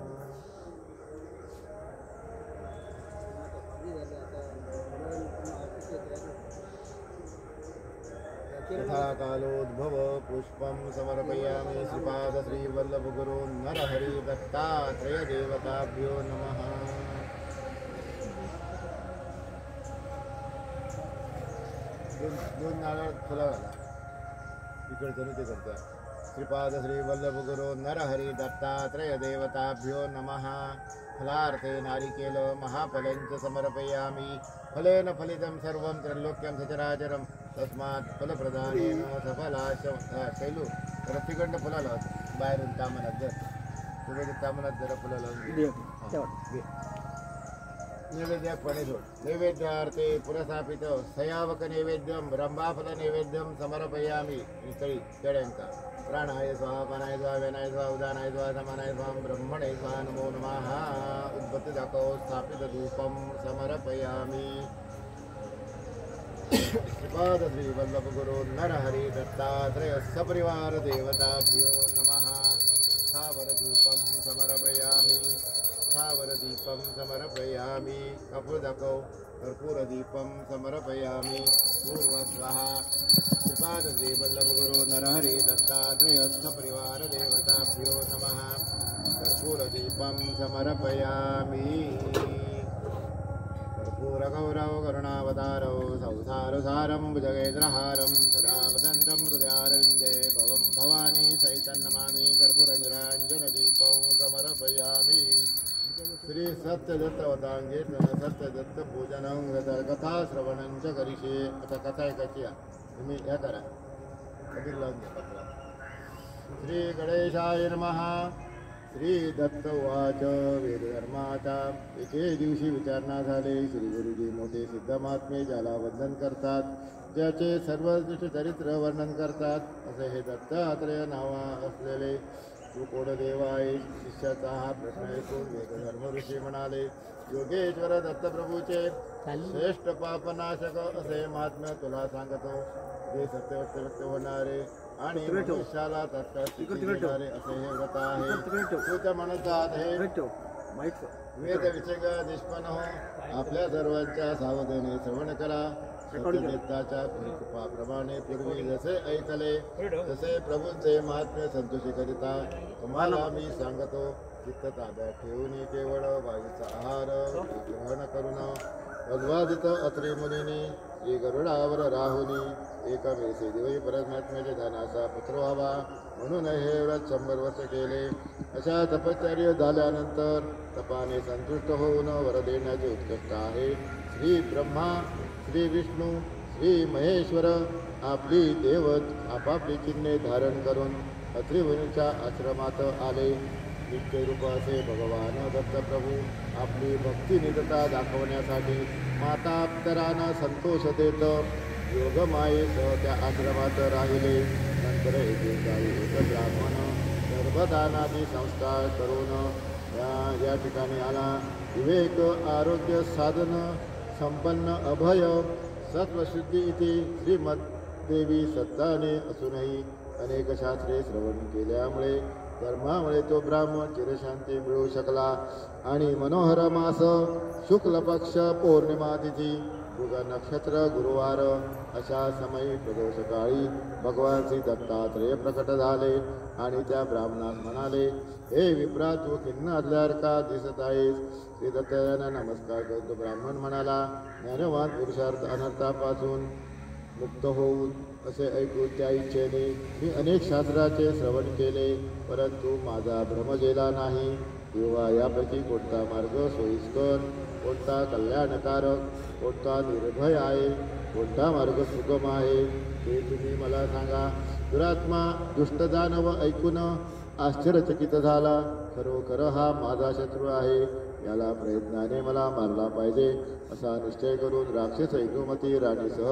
तथा कालोद्भव पुष्पं समर्पयामि श्रीपादश्रीवल्लभगुरो नरहरि दत्तात्रेय देवताभ्यो नमः दोन नारळ फुला घाला इकडचं ते करतोय श्रीपादश्रीवल्लभगुरो नरहरि दत्तात्रेय देवताभ्यो नमः फलार्थे नारिकेल महाफलञ्च समर्पयामि फलेन फलितं सर्वं त्रैलोक्यं सचराचरं तस्मात् फलप्रदानेन सफलाश शैलू जरा तिकडनं फुलं लावत बाहेरून तामनात जर तुझ्या तामनात जरा फुलं लावून नैवेद्यापणे सोड नैवेद्यार्थे पुरस्थापित सयावक नैवेद्यं रंभाफल नैवेद्यं समर्पयामि इतळी केळ्यांचा प्राणाय स्वाहा पानाय स्वाहा व्यानाय स्वाहा उदानाय स्वाहा समानाय स्वाहा ब्रह्मणे स्वाहा नमो नमः उद्बत्ती दाखव स्थापित धूपं समर्पयामि श्रीपाद श्री वल्लभ गुरु नरहरि दत्तात्रेय सपरिवार देवताभ्यो नमः। स्थावरधूपं समर्पयामि, स्थावरदीपं समर्पयामि, कपूर दाखव, कर्पूरदीपं समर्पयामि, पूर्वस्वः। श्रीपाद श्री वल्लभ गुरु नरहरि दत्तात्रेय सपरिवार देवताभ्यो नमः। कर्पूरदीपं समर्पयामि। कर्पूरगौरव करुणावतारौ संसारसारं भुजगेन्द्रहारं सदा वसन्तं हृदयारविन्दे भवं भवानी सहितं नमामि। कर्पूरनिराञ्जनदीपं समर्पयामि। श्री सत्यदत्तवतांगे सत्यदत्त पूजनं कथा श्रवणं च करिष्ये। आता कथा ऐकायची आहे, तुम्ही या करा, कधी लावून घ्या पत्रा। श्री गणेशाय नमः। श्री दत्त उवाच वेदधर्माचा एके दिवशी विचारणा झाले। श्री गुरुजी मोठे सिद्ध महात्मे ज्याला वंदन करतात, ज्याचे सर्वोत्कृष्ट चरित्र वर्णन करतात, असे हे दत्तात्रेय नावा असलेले तू कोण देव आहे? शिष्याचा हा प्रश्न ऐकून वेदधर्म ऋषी म्हणाले, योगेश्वर दत्तप्रभूचे श्रेष्ठ पापनाशक असे महात्म्य तुला सांगतो, जे सत्यवक्त होणारे आणि मनुष्याला तत्काळ देणारे असे हे व्रत आहे। तुझ्या म्हणतात हे वेद विषय निष्पन्न हो, आपल्या सर्वांच्या सावधाने श्रवण करा। सत्यदेवताच्या कृपाप्रमाणे पूर्वी जसे ऐकले तसे प्रभूंचे महात्म्य संतोषी करिता तुम्हाला मी सांगतो। चित्त ताब्यात ठेवून केवळ वायूचा आहार ग्रहण करून अद्वादित अत्री मुनीने श्री गरुडावर राहुनी एकमेसे दिवई परमात्म्याच्या ध्यानाचा पुत्र व्हावा म्हणून हे व्रत 100 वर्ष केले। अशा तपश्चर्य झाल्यानंतर तपाने संतुष्ट होऊन वर देण्याचे उत्कृष्ट आहे। श्री ब्रह्मा, श्री विष्णू, श्री महेश्वर आपली देवत आपापली चिन्हे धारण करून अत्रिमुनीच्या आश्रमात आले। नित्यरूप असे भगवान दत्तप्रभू आपली भक्तिनिधता दाखवण्यासाठी माता अप्सरांना संतोष देत योगमायेसह त्या आश्रमात राहिले। नंतर एक ब्राह्मण गर्भदानादी संस्कार करून या ठिकाणी आला। विवेक, आरोग्य, साधन संपन्न, अभय, सत्वशुद्धी इथे श्रीमद्देवी सत्ताने असूनही अनेक शास्त्रे श्रवण केल्यामुळे धर्मामुळे तो ब्राह्मण चिरशांती मिळवू शकला। आणि मनोहर मास, शुक्ल पक्ष, पौर्णिमा तिथी, मृग नक्षत्र, गुरुवार अशा समयी प्रदोष काळी भगवान श्री दत्तात्रेय प्रकट झाले आणि त्या ब्राह्मणास म्हणाले, हे विप्रा, तू खिन्नसारखा दिसत आहेस। श्री दत्तात्रेयांना नमस्कार करतो ब्राह्मण म्हणाला, ज्ञानवान पुरुषार्थ अनर्थापासून मुक्त होऊन असे ऐकून त्या इच्छेने मी अनेक शास्त्राचे श्रवण केले, परंतु माझा भ्रम गेला नाही। तेव्हा यापैकी कोणता मार्ग सोयीस्कर, कोणता कल्याणकारक, कोणता निर्भय आहे, कोणता मार्ग सुगम आहे ते तुम्ही मला सांगा। दुरात्मा दुष्टदानव ऐकून आश्चर्यचकित झाला। खरोखर हा माझा शत्रू आहे, याला प्रयत्नाने मला मारला पाहिजे असा निश्चय करून राक्षस इंदुमती राणीसह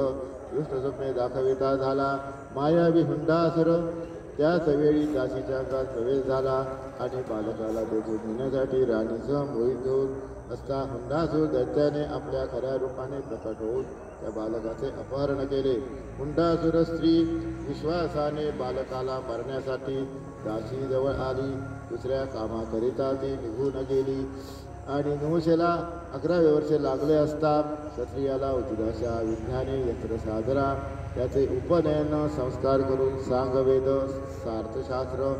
दुष्ट स्वप्ने दाखविता झाला। मायावी हुंडासुर त्याच वेळी दासीच्या अंगात प्रवेश झाला आणि बालकाला तेथून नेण्यासाठी राणीसह मोहित होऊन असता हुंडासूर दैत्याने आपल्या खऱ्या रूपाने प्रकट होऊन त्या बालकाचे अपहरण केले। हुंडासूर स्त्री विश्वासाने बालकाला मारण्यासाठी दासीजवळ आली। दुसऱ्या कामाकरिता ती निघून गेली आणि नहुषेला 11 वर्षे लागले असता क्षत्रियाला उचिताशा विज्ञाने यंत्र साधरा त्याचे उपनयन संस्कार करून सांगवेद, सार्थशास्त्र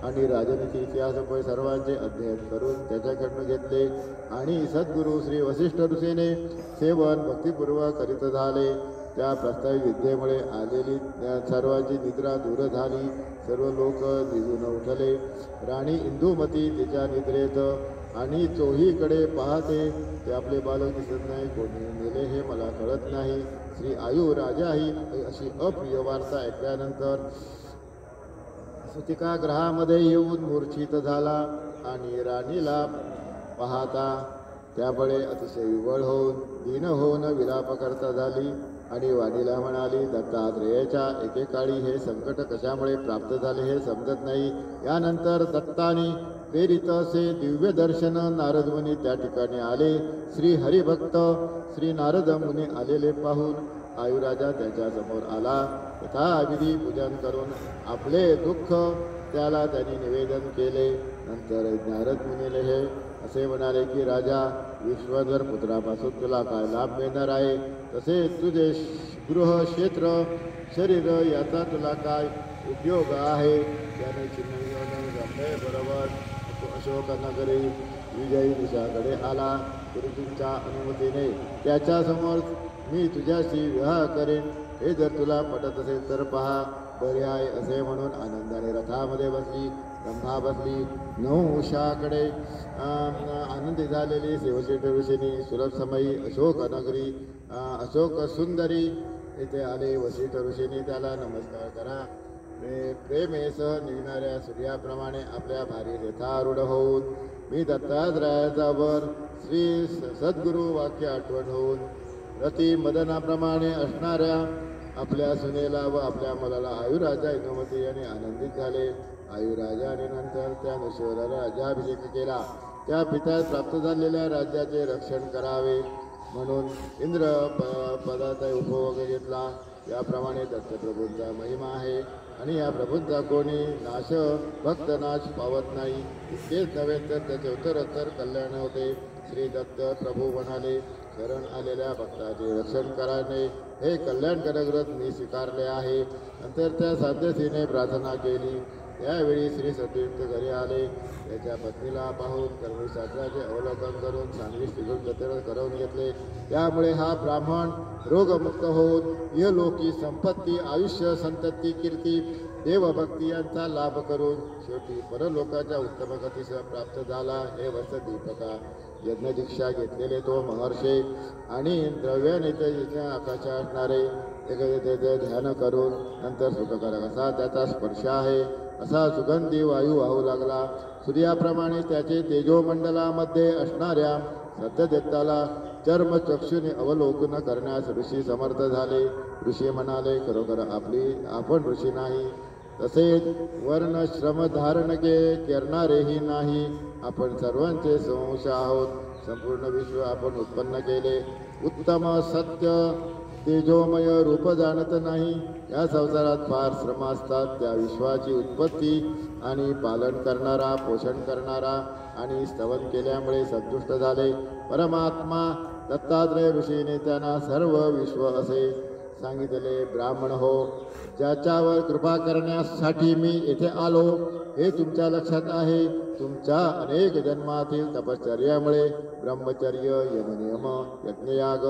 आणि राजनीती इतिहास सर्वांचे अध्ययन करून त्याच्याकडून घेतले आणि सद्गुरू श्री वसिष्ठ ऋषीने सेवन भक्तिपूर्वक करीत झाले। त्या प्रस्तावित विद्येमुळे आलेली सर्वांची निद्रा दूर झाली। सर्व लोक निजून उठले। राणी इंदुमती तिच्या निद्रेत आणि चोहीकडे पाहते ते आपले बालक दिसत नाही, कोणी नेले हे मला कळत नाही। श्री आयु राजाही अशी अप्रिय वार्ता ऐकल्यानंतर सुतिका ग्रहामध्ये येऊन मूर्छित झाला आणि राणीला पाहता त्यामुळे अतिशय विवळ होऊन दीन होऊन विलाप करता झाली आणि वाणीला म्हणाली, दत्तात्रेयाच्या एकेकाळी हे संकट कशामुळे प्राप्त झाले हे समजत नाही। यानंतर दत्ताने प्रेरित असे दिव्य दर्शन नारद मुनी त्या ठिकाणी आले। श्री हरिभक्त श्री नारद मुनी आलेले पाहून आयुराजा त्याच्या समोर आला. यथाविधी पूजन करून आपले दुःख त्याला त्यांनी निवेदन केले. नंतर नारद मुनीने हे असे म्हणाले की राजा, विश्वधर पुत्रापासून तुला काय लाभ मिळणार आहे? तसे तुझे गृह, क्षेत्र, शरीर याचा तुला काय उपयोग आहे? त्याने चिन्ह घेऊन बरोबर अशोकनगरी विजयी दिशाकडे आला. गुरुजींच्या अनुमतीने त्याच्यासमोर मी तुझ्याशी विवाह करेन, हे जर तुला पटत असेल तर पहा, बरे आहे असे म्हणून आनंदाने रथामध्ये बसली. ब्रह्मा बसली. 9 उषाकडे आनंदी झालेली शिवशेठ ऋषींनी सुलभ समयी अशोकनगरी अशोक सुंदरी येथे आले. वशिष्ठ ऋषींनी त्याला नमस्कार करा. प्रेमेसह निघणाऱ्या सूर्याप्रमाणे आपल्या भारी रथारूढ होऊन मी दत्तात्रयाचा वर श्री सद्गुरु वाक्य आठवण होऊन रती मदनाप्रमाणे असणाऱ्या आपल्या सुनेला व आपल्या मुलाला आयुराजा इंदुमती यांनी आनंदित झाले. आयुराजाने नंतर त्या नृसिंहाला राज्याभिषेक केला. त्या पित्यास प्राप्त झालेल्या राज्याचे रक्षण करावे म्हणून इंद्र पदाचा उपभोग घेतला. याप्रमाणे दत्तप्रभूंचा महिमा आहे आणि या प्रभूंचा कोणी नाश भक्त नाश पावत नाही. इतकेच नव्हे तर त्याचे उत्तरोत्तर कल्याण होते. श्री दत्त प्रभू म्हणाले, शरण आलेल्या भक्ताचे रक्षण कराने हे कल्याणकारक व्रत मी स्वीकारले आहे. नंतर त्या साध्यसीने प्रार्थना केली. त्यावेळी श्री सत्ययुक्त घरी आले. त्याच्या पत्नीला पाहून कर्मशास्त्राचे अवलोकन करून चांगली स्थिगत करवून घेतले. त्यामुळे हा ब्राह्मण रोगमुक्त होऊन इहलोकी संपत्ती, आयुष्य, संतती, कीर्ती, देवभक्ती यांचा लाभ करून शेवटी परलोकाच्या उत्तम गतीसह प्राप्त झाला. हे वस्त दीपका यज्ञदीक्षा घेतलेले तो महर्षी आणि द्रव्याने त्याच्या आकाशात असणारे त्याचे ध्यान करून नंतर सुखकारक असा त्याचा स्पर्श आहे असा सुगंधी वायू वाहू लागला. सूर्याप्रमाणे त्याचे तेजोमंडलामध्ये असणाऱ्या सत्यदेवताला चर्मचक्षुने अवलोकन करण्यास ऋषी समर्थ झाले. ऋषी म्हणाले, खरोखर आपण ऋषी नाही, तसेच वर्ण श्रम धारण करणारेही नाही. आपण सर्वांचे संश आहोत. संपूर्ण विश्व आपण उत्पन्न केले. उत्तम सत्य तेजोमय रूप जाणत नाही. या संसारात फार श्रम असतात. त्या विश्वाची उत्पत्ती आणि पालन करणारा, पोषण करणारा आणि स्तवन केल्यामुळे संतुष्ट झाले. परमात्मा दत्तात्रय ऋषीने त्यांना सर्व विश्व असे सांगितले. ब्राह्मण हो, ज्याच्यावर कृपा करण्यासाठी मी येथे आलो हे तुमच्या लक्षात आहे. तुमच्या अनेक जन्मातील तपश्चर्यामुळे ब्रह्मचर्य, यमनियम, यज्ञयाग,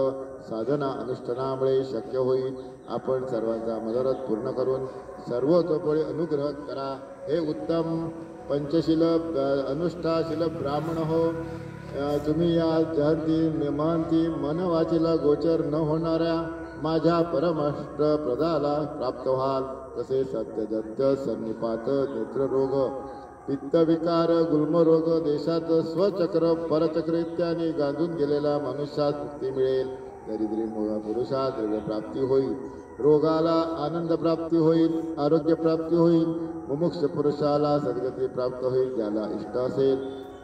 साधना अनुष्ठानामुळे शक्य होईल. आपण सर्वांचा मनोरथ पूर्ण करून सर्वतोपरी अनुग्रह करा. हे उत्तम पंचशील अनुष्ठाशील ब्राह्मण हो, तुम्ही या जहंती महंती मनवाचीला गोचर न होणाऱ्या माझ्या परमाष्ट प्रदाला प्राप्त व्हाल. तसे सत्यदत्त, सन्निपात, नेत्ररोग, पित्तविकार, गुल्मरोग, देशात स्वचक्र परचक्र इत्यादी गांधून गेलेल्या मनुष्यात मुक्ती मिळेल. दरिद्री पुरुषात द्रव्यप्राप्ती होईल. रोगाला आनंद प्राप्ती होईल. आरोग्य प्राप्ती होईल. मुमुक्ष पुरुषाला सद्गती प्राप्त होईल. ज्याला इष्ट असेल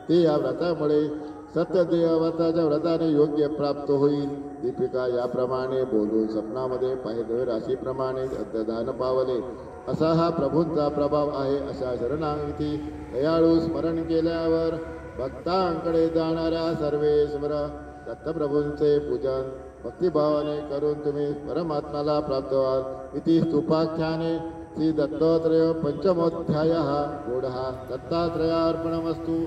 ते या व्रतामुळे सत्यदेवताच्या व्रताने योग्य प्राप्त होईल. दीपिका याप्रमाणे बोलून स्वप्नामध्ये पाहिजे राशीप्रमाणे दान पावले असा हा प्रभूंचा प्रभाव आहे. अशा शरणागती दयाळू स्मरण केल्यावर भक्तांकडे जाणाऱ्या सर्वेश्वर दत्तप्रभूंचे पूजन भक्तिभावाने करून तुम्ही परमात्म्याला प्राप्त व्हाल. इति स्तुपाख्याने श्री दत्तात्रय पंचमोध्यायः गूढः. दत्तात्रयार्पणमस्तु.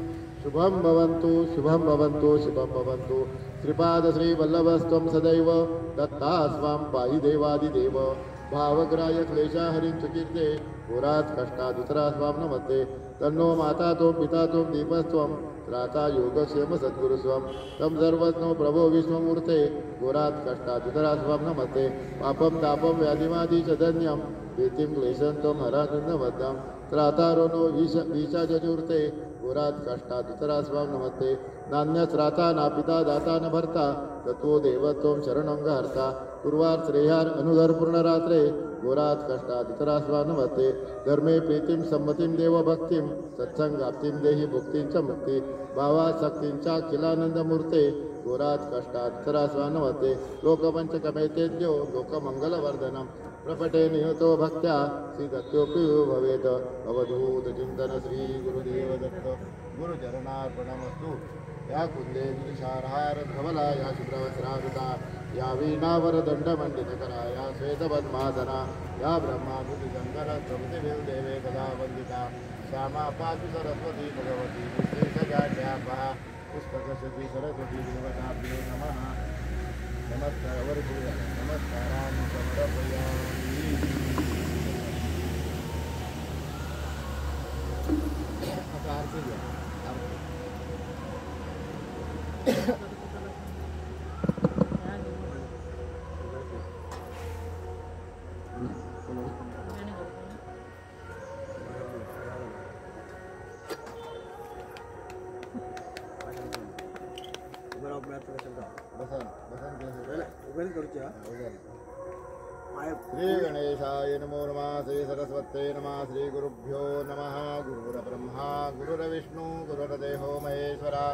शुभं भवन्तु, शुभं भवन्तु, शुभं भवन्तु. श्रीपाद श्री वल्लभस्त्वं सदैव दत्ता स्वां पाहि देवादिदेव. भावग्राह्य क्लेशा हरिंचुकीर्ते पुरात् कष्टादुतरा स्वां नमस्ते. तन्नो माता त्वं पिता त्वं दीपस्त्वं त्राता योगक्षेम सद्गुरुस्वं. तं सर्वज्ञो प्रभो विश्वमूर्ते पुरात् कष्टादुतरा स्वां नमस्ते. पापं तापं व्याधिमादि च धन्यं भीतिं क्लेशं त्वं हरानन्दवद्यं. त्रातारो नो विशाचूर्ते घोरात कष्टात् इतरास्वां नमस्ते नान्यस्राता नापिता दाता न भर्ता तत्वो देवत्वं शरणं हर्ता कुर्वार श्रेयार अनुधर पूर्णरात्रे घोरात कष्टात् इतरास्वां नमस्ते धर्मे प्रीतिं संमतिं देवभक्तिं सत्संगाप्तिं देहि भुक्तिं च मुक्ति भावासक्तींच्या अखिलानंदमूर्ते घोरात कष्टात् इतरास्वां नमस्ते लोकपंचकमेतेद्यो लोकमंगलवर्धनं प्रपटे निहतो भक्त्या श्रीदत्योपि भवेत् अवधूत चिंतन श्री गुरुदेव दत्त गुरुचरणार्पणमस्तु या कुंदे विशारहार धवला या शुभ्रवस्त्रावृता या वीणावर दंडमंडितकरा या श्वेतपद्मासना या ब्रह्माभूतिशंकर प्रभृतिभिर् देवे कदा वंदिता श्यामा पातु सरस्वती भगवती विशेषजाड्यापः पुस्तकशती सरस्वती देवताभ्यो नमः नमस्कार वर्गुया नमस्कारान् समर्पयामि आता आरती घ्या श्री गणेशाय नमो नमः श्री सरस्वत्यै नमः श्री गुरुभ्यो नमः गुरुर्ब्रह्मा गुरुर्विष्णु गुरुर्देवो महेश्वरा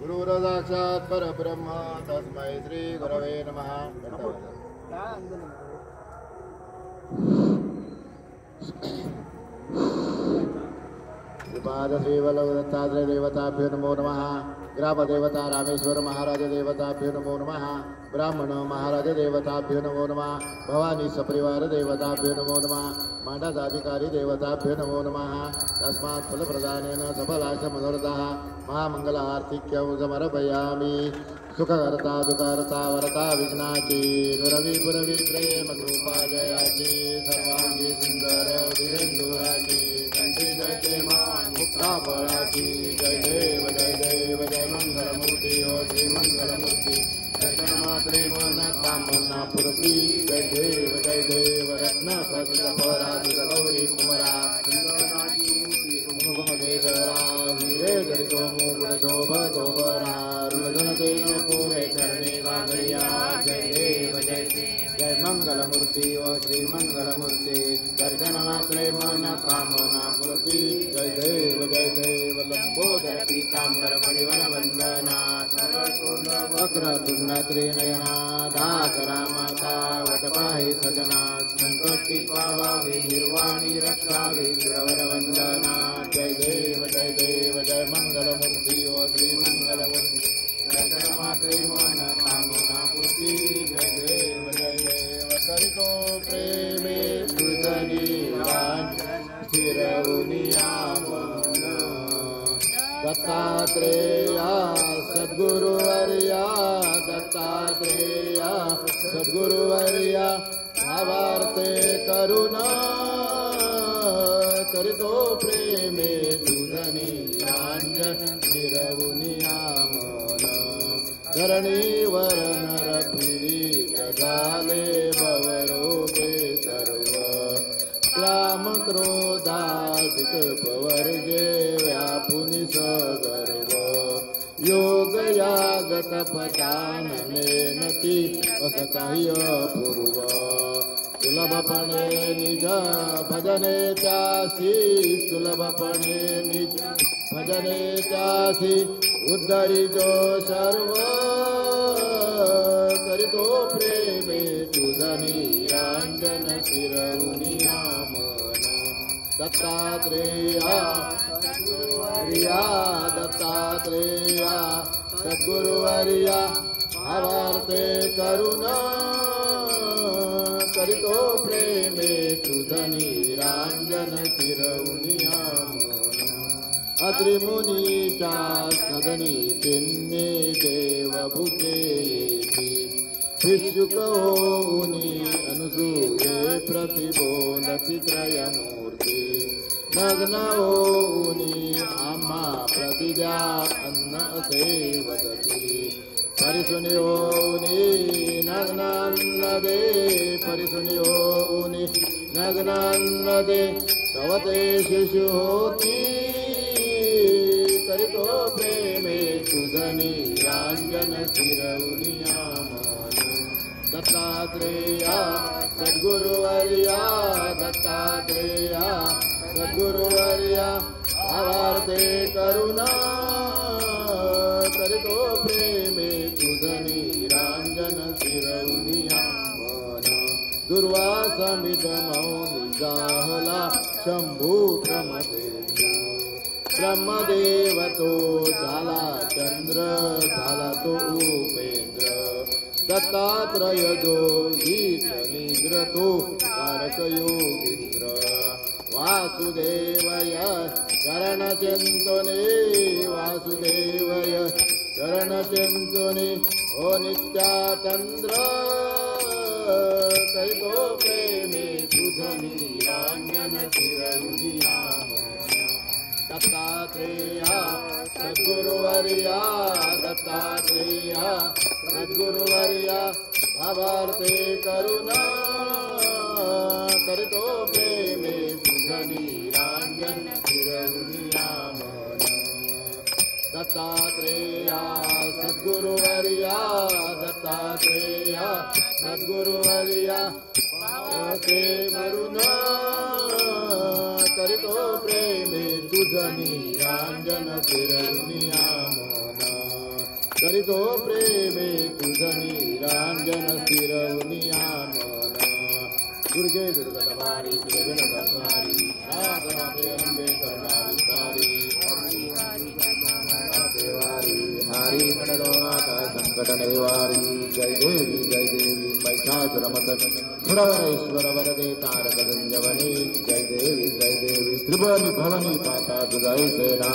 गुरुर्साक्षात् परब्रह्म तस्मै श्री गुरवे नमः श्रीपाद श्री वल्लभदत्तात्रेय देवताभ्यो नमो नमः ग्रामदेवता रामेश्वर महाराज देवताभ्यो नमो नमः ब्राह्मण महाराज देवताभ्यो नमो नमः भवानी सपरिवार देवताभ्यो नमो नमः मांडाधिकारी देवताभ्यो नमो नमः तस्मात् फलप्रदानेन सफलाश मनोरथः महामंगलार्तिक्यं समर्पयामि सुखकर्ता दुःखहर्ता वरता विघ्नाची नुरवी प्रेम कृपा जयाची सर्वांगी सुंदर धीरेंदुराची कंठी जयते मान मुक्ता फळाची जय देव जय मंगलमूर्ती हो श्री मंगलमूर्ती दर्शनमात्रे मन कामना पूर्ती जय देव रत्न सत्पराजित गौरी कुमरा मुखमदेशरा हिरे जरितो मुकुट शोभतो परा रुणजनते पूरे करणे गागरिया जय देव जय मंगलमूर्ती ओ श्री मंगलमूर्ती दर्शनमात्रे मन कामना पूर्ती जय देव लंबोदर पीतांबर मणिवर वंदना वक्रतुंड त्रिनयना दासरा माता वटपाहि सजना संकटी पावावे निर्वाणी रक्षावे सुरवर वंदना जय देव जय मंगलमूर्ती ओ श्री मंगलमूर्ती दर्शनमात्रे मन कामना पूर्ती जय देव करितो प्रेमे सुजनी स्थिरवुनिया दत्तात्रेया सद्गुरुवर्या दत्तात्रेया सद्गुरुवर्या भावार्थे करुणा करितो प्रेमे तुझनी रांजन फिरवुनिया मन धरणीवर नर पीडित झाले भवरोगे सर्व क्राम क्रोधादिक पवर्गे व्यापुनि सगर्व योग याग तपदान मेनती असकाह्य पूर्व सुलभपणे निज भजने त्यासी सुलभपणे निज भजने त्यासी उद्धरितो सर्व करितो प्रेमे तुझनी रांजन फिरवुनिया मन दत्तात्रेया दत्तात्रेया सद्गुरुवर्या भावार्थे करुणा करितो प्रेमे तुझनी रांजन फिरवुनिया अत्रिमुनीच्या सदनी तिन्ही देव भुके येती भिक्षुक होऊनी अनुसूये प्रतिबोलती त्रयमूर्ती नग्न होऊनी आम्हा प्रतिजा अन्न असे वदती परिसुनी होऊनी नग्नान्न दे परिसुनी होऊनी नग्नान्न दे तव ते शिशु होती करीतो प्रेमे तुझनी रांजन फिरवुनिया मन दत्तात्रेया सद्गुरुवर्या दत्तात्रेया सद्गुरुवर्या भावार्थे करुणा करीतो प्रेमे तुझनी रांजन फिरवुनिया मन दुर्वासमिदमौनि जाहला शंभू ब्रह्मदेव तो झाला चंद्र झाला तो उपेंद्र दत्तात्रय जो गीत निद्र तो तारक योगींद्र वासुदेवय चरण चिंतने वासुदेवय चरण चिंतने ओ नित्याचंद्र करीतो प्रेमे तुझनी रांजन फिरवुनिया दत्तात्रेया सद्गुरुवर्या दत्तात्रेया सद्गुरुवर्या भावार्थे करुणा करीतो प्रेमे तुझनी रांजन फिरवुनिया मन दत्तात्रेया सद्गुरुवर्या दत्तात्रेया सद्गुरुवर्या भावार्थे करुणा करीतो प्रेमे तुझनी रांजन फिरवुनिया मन करीतो प्रेमे तुझनी रांजन फिरवुनिया मन दुर्गे दुर्गतवारी दुर्गणकारी राधे अंबे करुणाविकारी देवारी हारी मनरो माता संकट निवारी जय देवी महिषासुरमर्दन सुरवरेश्वर वरदे तारक संजवनी जय देवी त्रिभुवनी भवनी पाता तुझाई सेना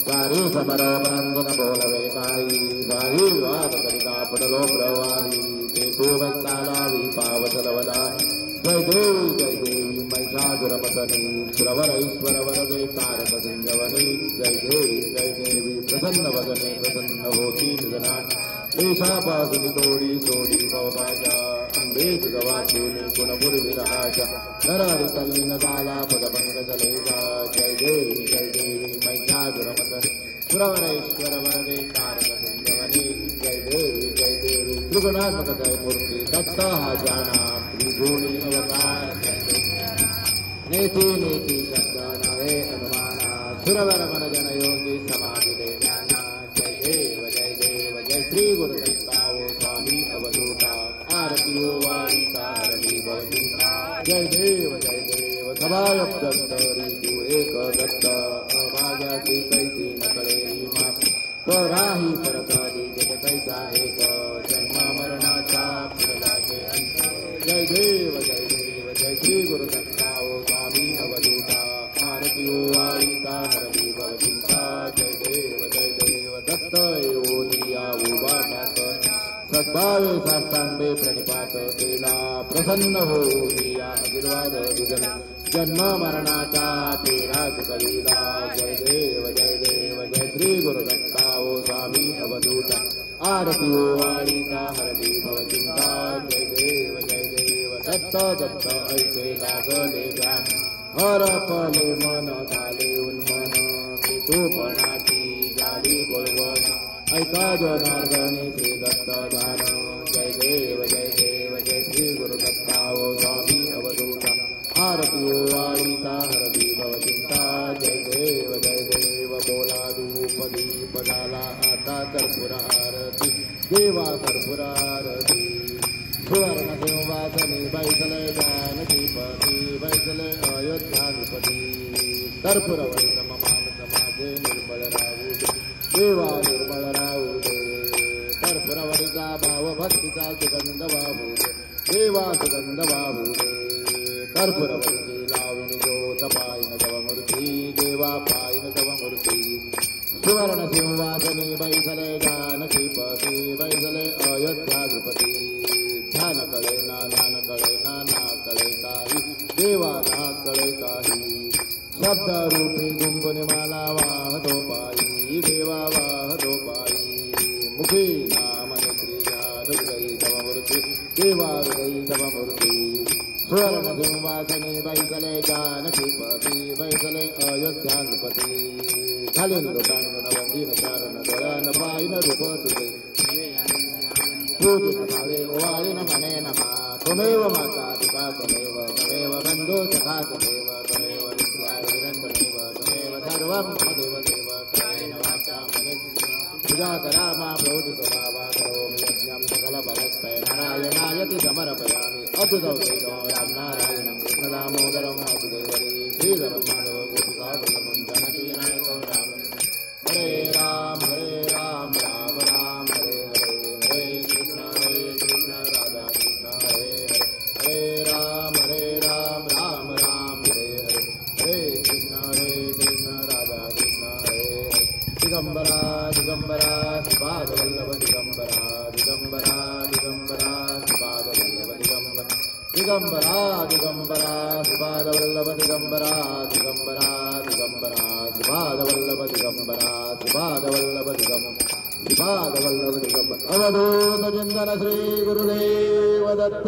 सारी समर नंदन बोलवे काई सारी वाद करिता पडलो प्रवाही ते तू वत्सालावी पावसलवला जय देवी महिषासुरमर्दनी सुरवरेश्वर वरदे तारक संजवनी जय देवी प्रसन्न वदने प्रसन्न होती निधना देशापासून तोडी सोडी भवभाजा अंबेत गवाचून गुणपुरविरहाचा नरहरि तल्लीन झाला पदपंकजलेजा जय देवी महिषासुरमर्दनी सुरवरेश्वर वरदे तारक संजवनी जय देवी त्रिगुणात्मक जय मूर्ती दत्त हा जाना त्रिभुवनी अवतार नेती शब्द नवे अनुमाना सुरवर मन जन योगी समाधि दे जाना जय देव जय श्री गुरु दत्तावो स्वामी अवधूता आरती ओ वारिका हरणी भवती जय देव सभायप दत्त ऋतु एक दत्त अभाग्याची कैसी नकळे माप पराही परकाली जग कैसा एक जन्म मरणाचा फिरलाचे अंत जय देव जय श्री गुरु दत्तावो स्वामी अवधूता आरती ओ वारिका हरणी भवती जय देव दत्त एवो दिया उभाटात सद्भावे शास्त्रांबे प्रणिपात केला प्रसन्न हो दिया आशीर्वाद दिजन जन्म मरणाचा पेराज कलीला जय देव जय श्री गुरु दत्तावो स्वामी अवधूता आरती ओ वारिका हरणी भवती जय देव दत्त ऐसे लागले गान हरपले मन झाले उन्मन तूपणाची झाली बोलवण ऐका जनार्दनी श्री दत्त दान जय देव जय श्री गुरु दत्तावो स्वामी अवधूता आरती ओ वारिका हरणी भवती जय देव बोला धूप दीप झाला आता कर्पूर आरती देवा कर्पूर आरती सुवर्ण सिंहासनी बैसले जानकीपती बैसले अयोध्याधिपती कर्पूरवरी मानस माझे निर्मळ राहू देवा निर्मळ राहू दे कर्पूरवरीचा भाव भक्तीचा सुगंध वाहू दे देवा सुगंध वाहू दे कर्पूरवरीची लावणी ज्योत पायन तव मूर्ती देवा पायन तव मूर्ती सुवर्ण सिंहासनी बैसले जानकीपती बैसले अयोध्याधिपती ध्यान कळे नाना कळे काही देवा ना कळे काही शब्द रूपी गुंगुनी माला वाहतो पायी देवा वाहतो पायी मुखी नाम क्रिया हृदयी तव मूर्ती देवा हृदयी तव मूर्ती सुवर्ण सिंहासनी बैसले जानकी पती बैसले अयोध्या नृपती घालीन लोटांगण वंदीन चारण गळ्यान पायन रूप तुझे पूजित भावे ओवाळीन मने नमा त्वमेव माता पिता त्वमेव बंधू सखा त्वमेव विद्या निरंतमेव त्वमेव सर्वं मम देवदेव कायेन वाचा मनसा पूजा करा मा प्रभुति स्वभावा करोमि यज्ञं सकलपरस्मै नारायणायति समर्पयामि अच्युतं केशवं राम नारायणं कृष्णदामोदरं वासुदेवरी श्रीधरं माधव गोपिकावल्लभं जानकीनायकं राम हरे राम राम राम हरे हरे हरे कृष्ण राधा कृष्ण हरे हरे राम राम राम हरे हरे कृष्ण राधा कृष्ण हरे हरे दिगंबरा दिगंबरा श्रीपादवल्लभ दिगंबरा दिगंबरा दिगंबरा श्रीपादवल्लभ दिगंबरा दिगंबरा दिगंबरा श्रीपादवल्लभ दिगंबरा दिगंबरा दिगंबरा श्रीपादवल्लभ दिगंबरा श्रीपादवल्लभ श्रीपादवल्लभ दिगंबर अवधूत चिंतन श्री गुरुदेव दत्त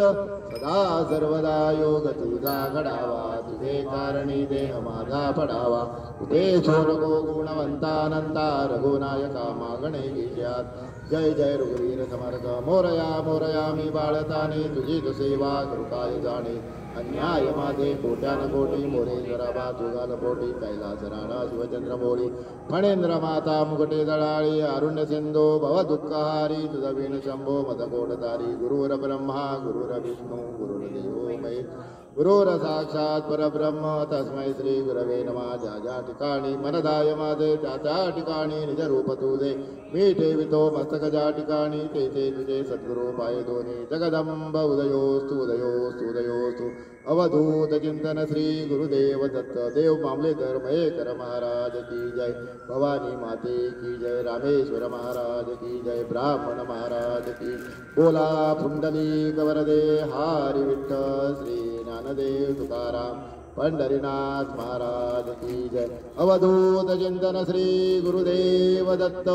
सदा सर्वदा योग तुझा घडावा तुझे कारणी देह माझा पडावा तुझे नको गुणवंतानंता रघुनायका मागणे गिजात जय जय रघुवीर समर्थ मोरया मी बाळताने तुझी सेवा कृपाय जाणे अन्याय माझे कोट्यान कोटी मोरे जराबा तुगाल पोटी कैलास राणा शिवचंद्र मोरी फणेंद्र माता मुकुटे दळाळी अरुण्य सिंधू भव दुःखहारी तुझ वीण शंभो मदकोटधारी गुरुर ब्रह्मा गुरुर विष्णू गुरुर्देवो महेश्वर गुरुर साक्षात परब्रह्म तस्मै श्री गुरवे नमः ज्या ज्या ठिकाणी मनदाय माझे त्या त्या ठिकाणी निज रूप तुझे मी ठेवितो मस्तक ज्या ठिकाणी ते तुझे सद्गुरु पाय दोन्ही जगदंब उदयोस्तु उदयोस्तु उदयोस्तु अवधूत चिंतन श्री गुरुदेव दत्त देव मामलेकर मयेकर महाराज की जय भवानी माते की जय रामेश्वर महाराज की जय ब्राह्मण महाराज की बोला पुंडलिक वरदे हरी विठ्ठल श्री ज्ञानदेव तुकाराम पंढरीनाथ महाराज की जय अवधूत चिंतन श्री गुरुदेव दत्त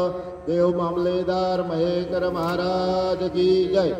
देव मामलेदार महेकर महाराज की जय.